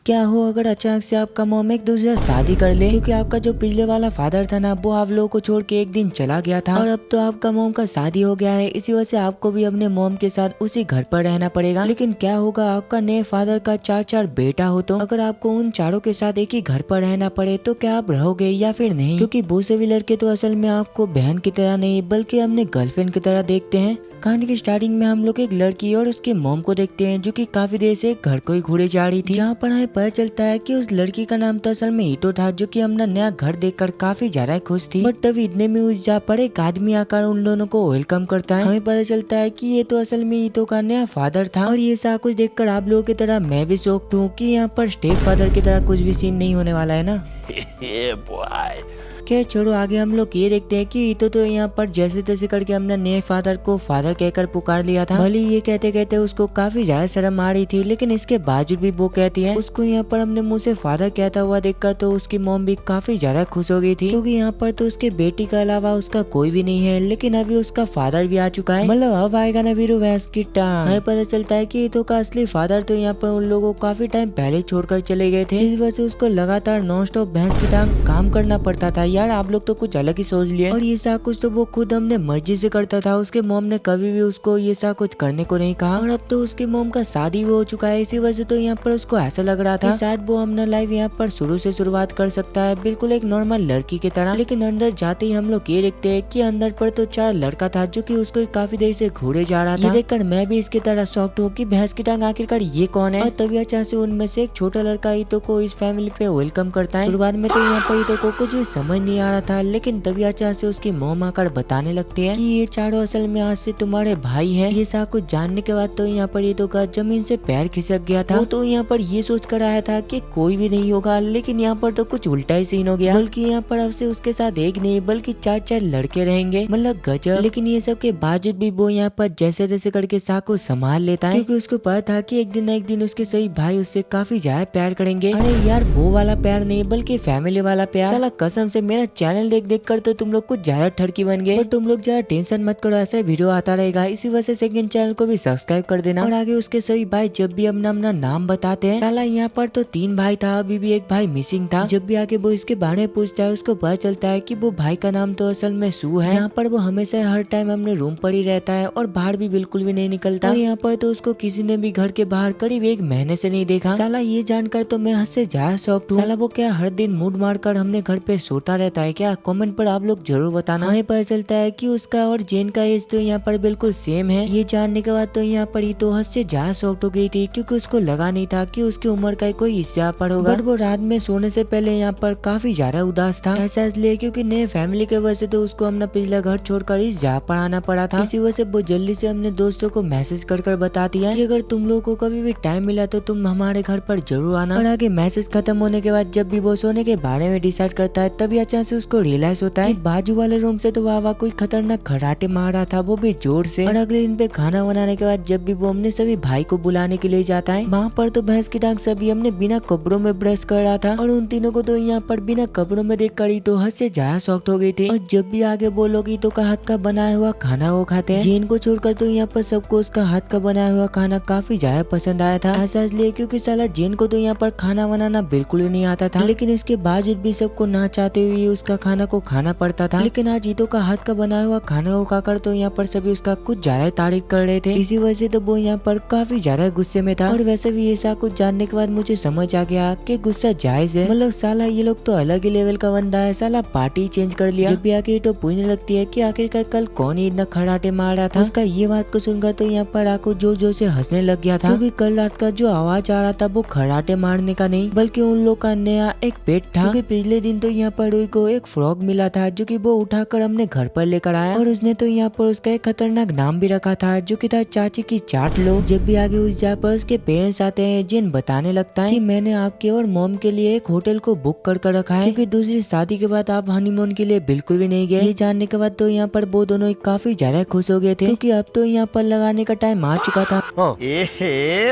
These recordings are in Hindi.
क्या हो अगर अचानक से आपका मॉम एक दूसरा शादी कर ले, क्योंकि आपका जो पिछले वाला फादर था ना वो आप लोगों को छोड़ के एक दिन चला गया था और अब तो आपका मॉम का शादी हो गया है। इसी वजह से आपको भी अपने मॉम के साथ उसी घर पर रहना पड़ेगा। लेकिन क्या होगा आपका नए फादर का चार बेटा हो तो अगर आपको उन चारों के साथ एक ही घर पर रहना पड़े तो क्या आप रहोगे या फिर नहीं? क्योंकि बहुत से भी लड़के तो असल में आपको बहन की तरह नहीं बल्कि अपने गर्लफ्रेंड की तरह देखते हैं। कहानी की स्टार्टिंग में हम लोग एक लड़की और उसके मॉम को देखते हैं जो कि काफी देर से घर को ही घूरे जा रही थी, जहाँ पर हमें पता चलता है कि उस लड़की का नाम तो असल में ईटो था, जो कि अपना नया घर देखकर काफी ज्यादा खुश थी। बट तभी इतने में उस जा पर एक आदमी आकर उन दोनों को वेलकम करता है। हमें पता चलता है कि ये तो असल में ईटो का नया फादर था। और ये सारा कुछ देखकर आप लोगों की तरह मैं भी शॉक्ड हूँ कि यहाँ पर स्टेप फादर की तरह कुछ भी सीन नहीं होने वाला है ना। क्या छोड़ो, आगे हम लोग ये देखते हैं कि ईटो तो यहाँ पर जैसे तैसे करके हमने नए फादर को फादर कहकर पुकार लिया था। भले ये कहते कहते उसको काफी ज्यादा शर्म आ रही थी, लेकिन इसके बावजूद भी वो कहती है उसको यहाँ पर हमने मुंह से फादर कहता हुआ देखकर तो उसकी मॉम भी काफी ज्यादा खुश हो गई थी, क्योंकि यहाँ पर तो उसके बेटी के अलावा उसका कोई भी नहीं है। लेकिन अभी उसका फादर भी आ चुका है, मतलब अब आएगा ना वीरू भैंस की टांग। हमें पता चलता है कि ईटो का असली फादर तो यहाँ पर उन लोगों को काफी टाइम पहले छोड़कर चले गए थे, जिस वजह से उसको लगातार नॉन स्टॉप भैंस की टांग काम करना पड़ता था। यार आप लोग तो कुछ अलग ही सोच लिए। और ये सा कुछ तो वो खुद हमने मर्जी से करता था, उसके मॉम ने कभी भी उसको ये सा कुछ करने को नहीं कहा। और अब तो उसके मॉम का शादी भी हो चुका है, इसी वजह से तो यहाँ पर उसको ऐसा लग रहा था शायद वो अपना लाइफ यहाँ पर शुरू से शुरुआत कर सकता है, बिल्कुल एक नॉर्मल लड़की की तरह। लेकिन अंदर जाते ही हम लोग ये देखते हैं कि अंदर पर तो चार लड़का था जो कि उसको काफी देर से घूरे जा रहा था। ये देखकर मैं भी इसकी तरह शॉक्ड हूँ कि भैंस की टांग आखिरकार ये कौन है। और तभी अचानक से उनमें से एक छोटा लड़का ईटो को इस फैमिली पे वेलकम करता है। शुरुआत में तो यहाँ पर ईटो को कुछ भी समझ नहीं आ रहा था, लेकिन तभी अचानक से उसकी मॉम आकर बताने लगती है कि ये चारों असल में आज से तुम्हारे भाई हैं। ये सब कुछ जानने के बाद तो यहाँ पर ईटो का जमीन से पैर खिसक गया था। वो तो यहाँ पर ये सोच कर आया था कि कोई भी नहीं होगा, लेकिन यहाँ पर तो कुछ उल्टा ही सीन हो गया। बल्कि यहाँ पर अब से उसके साथ एक नहीं बल्कि चार लड़के रहेंगे, मतलब गजब। लेकिन ये सब के बावजूद भी वो यहाँ पर जैसे जैसे करके सा को संभाल लेता है, क्योंकि उसको पता था कि एक दिन न एक दिन उसके सही भाई उससे काफी ज्यादा प्यार करेंगे। अरे यार वो वाला प्यार नहीं बल्कि फैमिली वाला प्यार। साला कसम से मेरा चैनल देख देख कर तो तुम लोग कुछ ज्यादा ठरकी बन गए। पर तुम लोग ज्यादा टेंशन मत करो, ऐसा वीडियो आता रहेगा। इसी वजह से सेकंड चैनल को भी सब्सक्राइब कर देना। और आगे उसके सभी भाई जब भी अपना अपना नाम बताते हैं, साला यहाँ पर तो 3 भाई था, अभी भी एक भाई मिसिंग था। जब भी आगे वो इसके बारे में पूछता है उसको पता चलता है कि वो भाई का नाम तो असल में सू है, जहाँ पर वो हमेशा हर टाइम अपने रूम पर ही रहता है और बाहर भी बिल्कुल भी नहीं निकलता। और यहाँ पर तो उसको किसी ने भी घर के बाहर करीब 1 महीने से नहीं देखा। साला ये जानकर तो मैं हद से ज्यादा शॉक्ड हूँ। साला वो क्या हर दिन मूड मारकर हमने घर पे सोता रहता है क्या? कमेंट पर आप लोग जरूर बताना। हमें पता चलता है कि उसका और जेन का एज तो यहाँ पर बिल्कुल सेम है। ये जानने के बाद तो यहाँ पर ही तो हद से ज्यादा शॉक्ड हो गई थी, क्योंकि उसको लगा नहीं था कि उसकी उम्र का कोई हिस्सा पर होगा। बट वो रात में सोने से पहले यहाँ पर काफी ज्यादा उदास था, ऐसा इसलिए क्योंकि नए फैमिली के वजह से तो उसको अपना पिछला घर छोड़कर इस जहाँ पर आना पड़ा था। इसी वजह से वो जल्दी से अपने दोस्तों को मैसेज कर बता दिया कि अगर तुम लोगों को कभी भी टाइम मिला तो तुम हमारे घर पर जरूर आना। और आगे मैसेज खत्म होने के बाद जब भी वो सोने के बारे में डिसाइड करता है, तभी अचानक से उसको रियलाइज होता है कि बाजू वाले रूम से तो वाह कोई खतरनाक खराटे मार रहा था, वो भी जोर से। और अगले दिन पे खाना बनाने के बाद जब भी वो अपने सभी भाई को बुलाने के लिए जाता है, वहाँ पर तो भैंस की टांग सभी हमने बिना कपड़ों में ब्रश कर रहा था। और उन तीनों को तो यहाँ पर बिना कपड़ों में देख कर ही तो हद से ज्यादा शॉक्ड हो गई थी। और जब भी आगे वो लोग ईटो का हाथ का बनाया हुआ खाना वो खाते हैं, जेन को छोड़कर तो यहाँ पर सबको उसका हाथ का बनाया हुआ खाना काफी ज्यादा पसंद आया था। ऐसा इसलिए क्योंकि साला जेन को तो यहाँ पर खाना बनाना बिल्कुल ही नहीं आता था, लेकिन इसके बावजूद भी सबको ना चाहते हुए उसका खाना को खाना पड़ता था। लेकिन आज ईटो का हाथ का बनाया हुआ खाना को खाकर तो यहाँ पर सभी उसका कुछ ज्यादा तारीफ कर रहे थे। इसी वजह से तो वो यहाँ पर काफी ज्यादा गुस्से में था। और वैसे भी ऐसा कुछ जानने के बाद मुझे समझ आ गया कि गुस्सा जायज है, मतलब साला ये लोग तो अलग ही लेवल का बंदा है। साला पार्टी चेंज कर लिया। जब भी आके ईटो पूछने लगती है कि आखिरकार कल कौन ही इतना खराटे मार रहा था, उसका ये बात को सुनकर तो यहाँ पर आको जोर जोर से हंसने लग गया था, क्योंकि कल रात का जो आवाज आ रहा था वो खराटे मारने का नहीं बल्कि उन लोग का नया एक पेट था। क्योंकि पिछले दिन तो यहाँ पर रूही को एक फ्रॉग मिला था जो कि वो उठाकर हमने घर पर लेकर आया, और उसने तो यहाँ पर उसका एक खतरनाक नाम भी रखा था जो कि था चाची की चाट लो। जब भी आगे उस जगह पर उसके पेरेंट्स आते हैं, जिन बताने लगता है कि मैंने आपके और मॉम के लिए एक होटल को बुक कर रखा है, क्योंकि दूसरी शादी के बाद आप हनीमून के लिए बिल्कुल भी नहीं गए। ये जानने के बाद तो यहाँ पर वो दोनों काफी ज्यादा खुश हो गए थे, क्योंकि अब तो यहाँ पर लगाने का टाइम आ चुका था।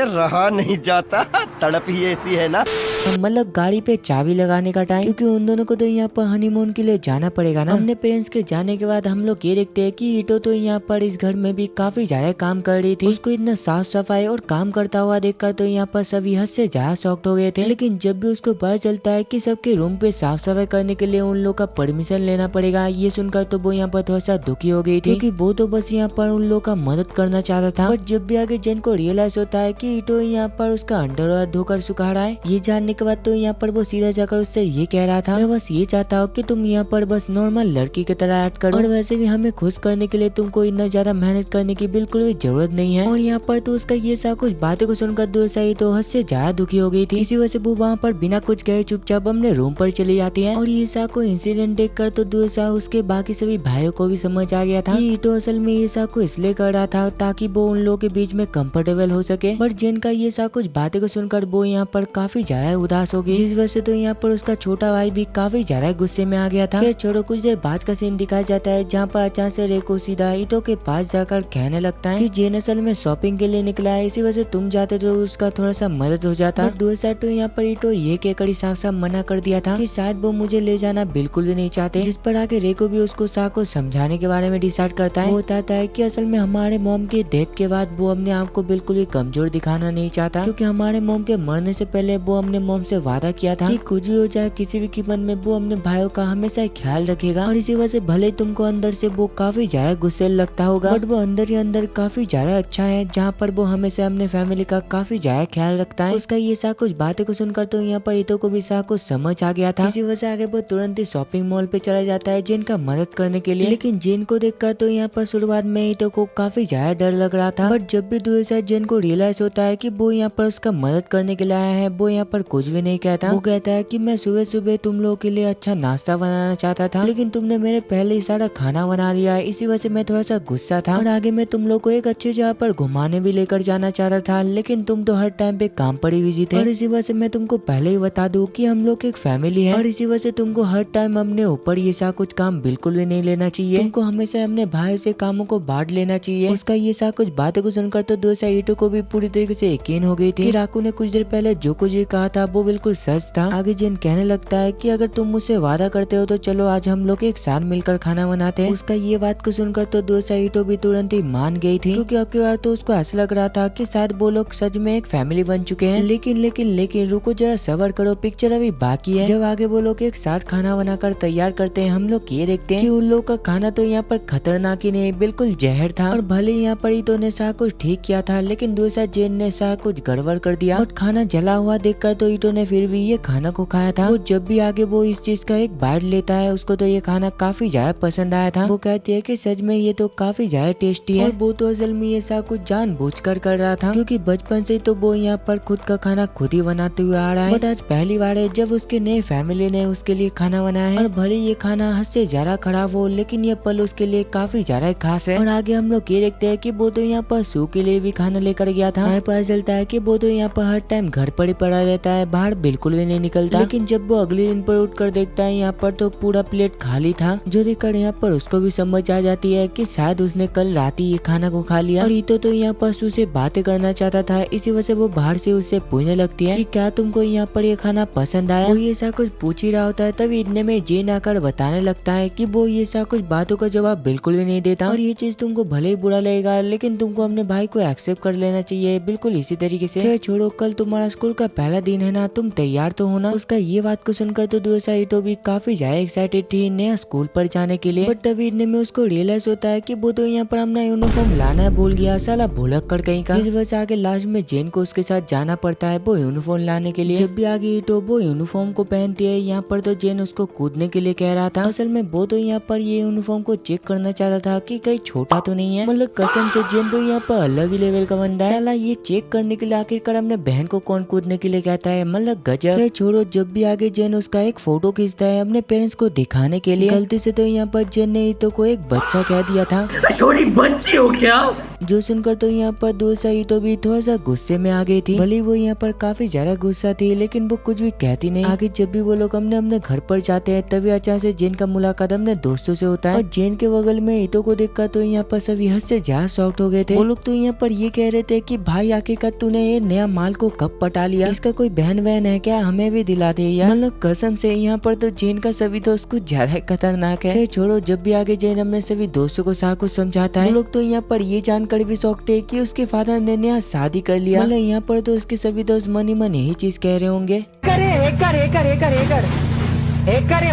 रहा नहीं जाता, तड़प ही ऐसी है ना। मतलब गाड़ी पे चाबी लगाने का टाइम, क्योंकि उन दोनों को तो यहाँ पर हनीमून के लिए जाना पड़ेगा ना। अपने पेरेंट्स के जाने के बाद हम लोग ये देखते हैं कि ईटो तो यहाँ पर इस घर में भी काफी ज्यादा काम कर रही थी। उसको इतना साफ सफाई और काम करता हुआ देखकर तो यहाँ पर सभी हद से ज्यादा शॉक्ड हो गए थे। लेकिन जब भी उसको पता चलता है कि सबके रूम पे साफ सफाई करने के लिए उन लोग का परमिशन लेना पड़ेगा, ये सुनकर तो वो यहाँ पर थोड़ा सा दुखी हो गई थी, क्योंकि वो तो बस यहाँ पर उन लोग का मदद करना चाहता था। बट जब भी आगे जेन को रियलाइज होता है कि ईटो यहाँ पर उसका अंडरवेयर धोकर सुखा रहा है, ये जानने के बाद तो यहाँ पर वो सीधा जाकर उससे ये कह रहा था, मैं बस ये चाहता हूँ कि तुम यहाँ पर बस नॉर्मल लड़की की तरह एक्ट करो, और वैसे भी हमें खुश करने के लिए तुमको इतना ज्यादा मेहनत करने की बिल्कुल भी जरूरत नहीं है। और यहाँ पर तो उसका ये सा कुछ बातें को सुनकर दूसरा ही तो हद से ज्यादा दुखी हो गई थी। इसी वजह से वो वहाँ पर बिना कुछ कहे चुपचाप अपने रूम पर चली जाती है। और ये सा को इंसिडेंट देखकर तो दूसरा उसके बाकी सभी भाइयों को भी समझ आ गया था कि ईटो असल में ये सा को इसलिए कर रहा था ताकि वो उन लोगों के बीच में कंफर्टेबल हो सके। बट जिनका ये सा कुछ बातें को सुनकर वो यहाँ पर काफी ज्यादा उदास हो गई, जिस वजह से तो यहाँ पर उसका छोटा भाई भी काफी ज्यादा गुस्से में आ गया था। छोड़ो, कुछ देर बाद का सीन दिखाया जाता है जहाँ पर अचानक से रेको सीधा ईटो के पास जाकर कहने लगता है कि जेन असल में शॉपिंग के लिए निकला है, इसी वजह से तुम जाते तो उसका थोड़ा सा मदद हो जाता। दूसरा तो यहाँ पर ईटो ये कहकर साफ साफ मना कर दिया था कि शायद वो मुझे ले जाना बिल्कुल भी नहीं चाहते, जिस पर आके रेको भी उसको सा को समझाने के बारे में डिसाइड करता है। वो बताता है कि असल में हमारे मॉम की डेथ के बाद वो अपने आप को बिल्कुल भी कमजोर दिखाना नहीं चाहता, क्योंकि हमारे मॉम के मरने से पहले वो अपने मॉम से वादा किया था कि कुछ भी हो जाए किसी भी कीमत में वो अपने भाइयों का हमेशा ख्याल रखेगा। और इसी वजह से भले तुमको अंदर से वो काफी ज्यादा गुस्से लगता होगा, बट वो अंदर ही अंदर काफी ज्यादा अच्छा है, जहाँ पर वो हमेशा अपने फैमिली का काफी ज्यादा ख्याल रखता है। उसका ये सा कुछ बातें को सुनकर तो यहाँ पर ईटो को भी सा कुछ समझ आ गया था। इसी वजह से आगे वो तुरंत ही शॉपिंग मॉल पे चला जाता है जेन का मदद करने के लिए। लेकिन जेन को देखकर तो यहाँ पर शुरुआत में ईटो को काफी ज्यादा डर लग रहा था, बट जब भी दूसरे जेन को रियलाइज होता है कि वो यहाँ पर उसका मदद करने के लिए आया है, वो यहाँ पर कुछ भी नहीं कहता। वो कहता है कि मैं सुबह सुबह तुम लोगों के लिए अच्छा नाश्ता बनाना चाहता था, लेकिन तुमने मेरे पहले ही सारा खाना बना लिया है, इसी वजह से मैं थोड़ा सा गुस्सा था। और आगे मैं तुम लोग को एक अच्छी जगह पर घुमाने भी लेकर जाना चाहता था, लेकिन तुम तो हर टाइम पे काम पर ही बिजी थे। और इसी वजह से मैं तुमको पहले ही बता दूं कि हम लोग एक फैमिली है, और इसी वजह से तुमको हर टाइम अपने ऊपर ये सा कुछ काम बिल्कुल भी नहीं लेना चाहिए। तुमको हमेशा अपने भाई से कामों को बांट लेना चाहिए। उसका ये सा कुछ बातें को सुनकर तो दूसरा ईटो को भी पूरी तरीके से यकीन हो गई थी कि राकू ने कुछ देर पहले जो कुछ भी कहा था वो बिल्कुल सच था। आगे जेन कहने लगता है कि अगर तुम मुझसे वादा करते हो तो चलो आज हम लोग एक साथ मिलकर खाना बनाते हैं। उसका ये बात को सुनकर तो दूसरा ईटो भी तुरंत ही मान गई थी, क्योंकि अब की बार तो उसको ऐसा लग रहा था कि शायद वो लोग सच में एक फैमिली बन चुके हैं। लेकिन लेकिन लेकिन रुको जरा सब्र करो, पिक्चर अभी बाकी है। जब आगे वो लोग एक साथ खाना बनाकर तैयार करते हैं, हम लोग ये देखते हैं कि उन लोग का खाना तो यहाँ पर खतरनाक ही नहीं बिल्कुल जहर था। और भले यहाँ पर ईटो ने सारा कुछ ठीक किया था, लेकिन दूसरा जेन ने सारा कुछ गड़बड़ कर दिया। और खाना जला हुआ देखकर तो ईटो ने फिर भी ये खाना को खाया था। वो जब भी आगे वो इस चीज का एक बाइट लेता है, उसको तो ये खाना काफी ज्यादा पसंद आया था। वो कहती है कि सच में ये तो काफी ज्यादा टेस्टी है। और वो तो असल में ये सब कुछ जानबूझकर कर रहा था, क्योंकि बचपन से तो वो यहाँ पर खुद का खाना खुद ही बनाते हुए आ रहा है। बट आज पहली बार है जब उसके नए फैमिली ने उसके लिए खाना बनाया है। और भले ये खाना हद से ज्यादा खराब हो, लेकिन ये पल उसके लिए काफी ज्यादा खास है। और आगे हम लोग ये देखते हैं कि वो तो यहाँ पर सू के लिए भी खाना लेकर गया था। हमें पता चलता है कि वो तो यहाँ पर हर टाइम घर पर ही पड़ा रहता है, बाहर बिल्कुल भी नहीं निकलता। लेकिन जब वो अगले दिन पर उठकर देखता है यहाँ पर तो पूरा प्लेट खाली था, जो देखकर यहाँ पर उसको भी समझ आ जाती है कि शायद उसने कल रात ही ये खाना को खा लिया। और ईटो तो यहाँ पर सू से बातें करना चाहता था, इसी वजह से वो बाहर से उससे पूछने लगती है कि क्या तुमको यहाँ पर ये खाना पसंद आया। वो ये सा कुछ पूछ ही रहा होता है, तभी इतने में जेन आकर बताने लगता है कि वो ये सा कुछ बातों का जवाब बिल्कुल भी नहीं देता, और ये चीज तुमको भले ही बुरा लगेगा, लेकिन तुमको अपने भाई को एक्सेप्ट कर लेना चाहिए बिल्कुल इसी तरीके से। छोड़ो, कल तुम्हारा स्कूल का पहला दिन है ना, तुम तैयार तो होना। उसका ये बात को सुनकर तो दूसरा ईटो भी काफी ज्यादा एक्साइटेड थी नया स्कूल पर जाने के लिए। बट तभी इतने में उसको रियलाइज होता है कि वो तो यहाँ पर अपना यूनिफॉर्म लाना भूल गया, साला भुलक कर कहीं का। जिस वजह से आगे लास्ट में जेन को उसके साथ जाना पड़ता है वो यूनिफॉर्म लाने के लिए। जब भी आगे ईटो वो यूनिफॉर्म को पहनती है, यहाँ पर तो जेन उसको कूदने के लिए कह रहा था। असल में वो तो यहाँ पर ये यूनिफॉर्म को चेक करना चाहता था कि कहीं छोटा तो नहीं है। मतलब कसम से जेन तो यहाँ पर अलग ही लेवल का बंदा है। साला ये चेक करने के लिए आखिरकार अपने बहन को कौन कूदने के लिए कहता है, मतलब गजब। छोड़ो, जब भी आगे जेन उसका एक फोटो खींचता है अपने पेरेंट्स को दिखाने के लिए, गलती से तो यहाँ पर जेन ने ईटो को एक बच्चा कह दिया था। छोटी बच्ची हो क्या? जो सुनकर तो यहाँ पर दोसा ईतो भी थोड़ा सा गुस्से में आ गई थी। भले वो यहाँ पर काफी ज्यादा गुस्सा थी लेकिन वो कुछ भी कहती नहीं। आगे जब भी वो लोग अपने घर पर जाते हैं तभी अचानक से जेन का मुलाकात अपने दोस्तों से होता है और जेन के बगल में ईतो को देखकर तो यहाँ पर सभी हद से ज्यादा शॉक्ड हो गए थे। वो लोग तो यहाँ पर ये कह रहे थे कि भाई आखिरकार तूने ये नया माल को कब पटा लिया, इसका कोई बहन वहन है क्या, हमें भी दिला दे यार। मतलब कसम से यहाँ पर तो जेन का सभी दोस्त कुछ ज्यादा खतरनाक है। छोड़ो, जब भी आगे जेन अपने सभी दोस्तों को साथ कुछ समझाता है, वो लोग तो यहाँ पर ये जानकर भी शॉक्ड थे कि उसके फादर ने नया शादी कर लिया। मतलब यहाँ पर तो उसके सभी दोस्त मन ही मन यही चीज कह रहे होंगे, करे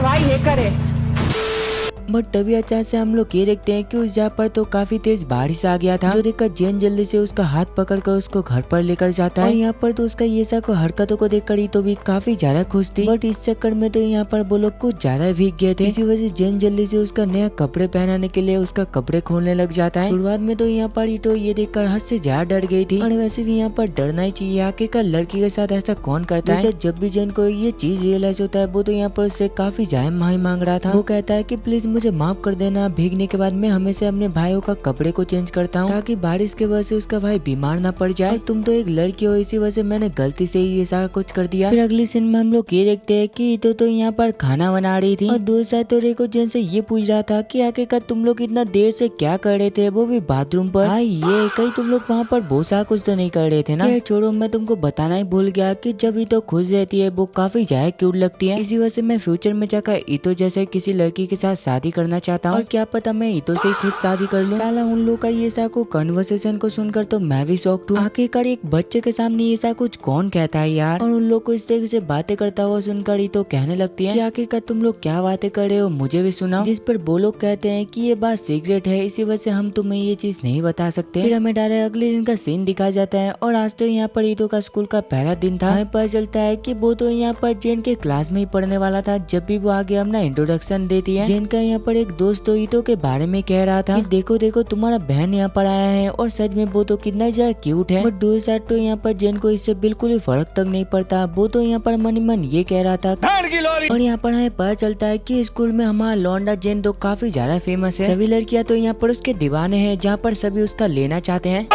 भाई ये करे। बट तभी अचानक से हम लोग ये देखते हैं कि उस जगह पर तो काफी तेज बारिश आ गया था, जो देखकर जेन जल्दी से उसका हाथ पकड़कर उसको घर पर लेकर जाता है। और यहाँ पर तो उसका ये सब हरकतों को देखकर ही तो भी काफी ज्यादा खुश थी। बट इस चक्कर में तो यहाँ पर वो लोग कुछ ज्यादा भीग गए थे। इसी वजह से जेन जल्दी से उसका नया कपड़े पहनाने के लिए उसका कपड़े खोलने लग जाता है। शुरुआत में तो यहाँ पर तो ये देखकर हद से ज्यादा डर गई थी और वैसे भी यहाँ पर डरना ही चाहिए, आखिरकार लड़की के साथ ऐसा कौन करता है। जब भी जेन को ये चीज रियलाइज होता है वो तो यहाँ पर उससे काफी ज्यादा माफी मांग रहा था। वो कहता है कि प्लीज मुझे माफ कर देना, भीगने के बाद मैं हमेशा अपने भाइयों का कपड़े को चेंज करता हूँ ताकि बारिश के वजह से उसका भाई बीमार ना पड़ जाए। तुम तो एक लड़की हो, इसी वजह से मैंने गलती से ही ये सारा कुछ कर दिया। फिर अगली सीन में हम लोग ये देखते हैं कि तो यहाँ पर खाना बना रही थी और दोस्त तो रेको जेन से ये पूछ रहा था कि आखिरकार तुम लोग इतना देर से क्या कर रहे थे, वो भी बाथरूम पर। ये कहीं तुम लोग वहाँ पर बहुत सारा कुछ तो नहीं कर रहे थे ना। छोड़ो, मैं तुमको बताना ही भूल गया कि जब ईतो खुश रहती है वो काफी ज्यादा क्यूट लगती है। इसी वजह से मैं फ्यूचर में जाकर ईतो जैसे किसी लड़की के साथ शादी करना चाहता हूँ और क्या पता मैं ईतो से ही खुद शादी कर लूं। साला उन लोग का ये सा को कन्वर्सेशन को सुनकर तो मैं भी शॉक्ड हूँ। आखिरकार एक बच्चे के सामने ये सा कुछ कौन कहता है यार। और उन लोग को इस तरीके से बातें करता हुआ सुनकर ईतो कहने लगती है कि आखिरकार तुम लोग क्या बातें कर रहे हो, मुझे भी सुनाओ। जिस पर वो लोग कहते हैं कि ये बात सीक्रेट है, इसी वजह से हम तुम्हें ये चीज नहीं बता सकते। फिर हमें डायरेक्ट अगले दिन का सीन दिखाया जाता है और आज तो यहाँ पर ईतो का स्कूल का पहला दिन था। हमें पता चलता है कि वो तो यहाँ पर जेन के क्लास में ही पढ़ने वाला था। जब भी वो आगे अपना इंट्रोडक्शन देती है, जेन का यहाँ पर एक दोस्त तो ईतो के बारे में कह रहा था कि देखो देखो तुम्हारा बहन यहाँ पर आया है और सच में वो तो कितना ज्यादा क्यूट है। बट दूसरा तो यहाँ पर जेन को इससे बिल्कुल भी फर्क तक नहीं पड़ता। वो तो यहाँ पर मन ही मन ये कह रहा था। और यहाँ पर हमें पता चलता है कि स्कूल में हमारा लौंडा जेन तो काफी ज्यादा फेमस है। सभी लड़कियां तो यहाँ पर उसके दीवाने हैं, जहाँ पर सभी उसका लेना चाहते हैं।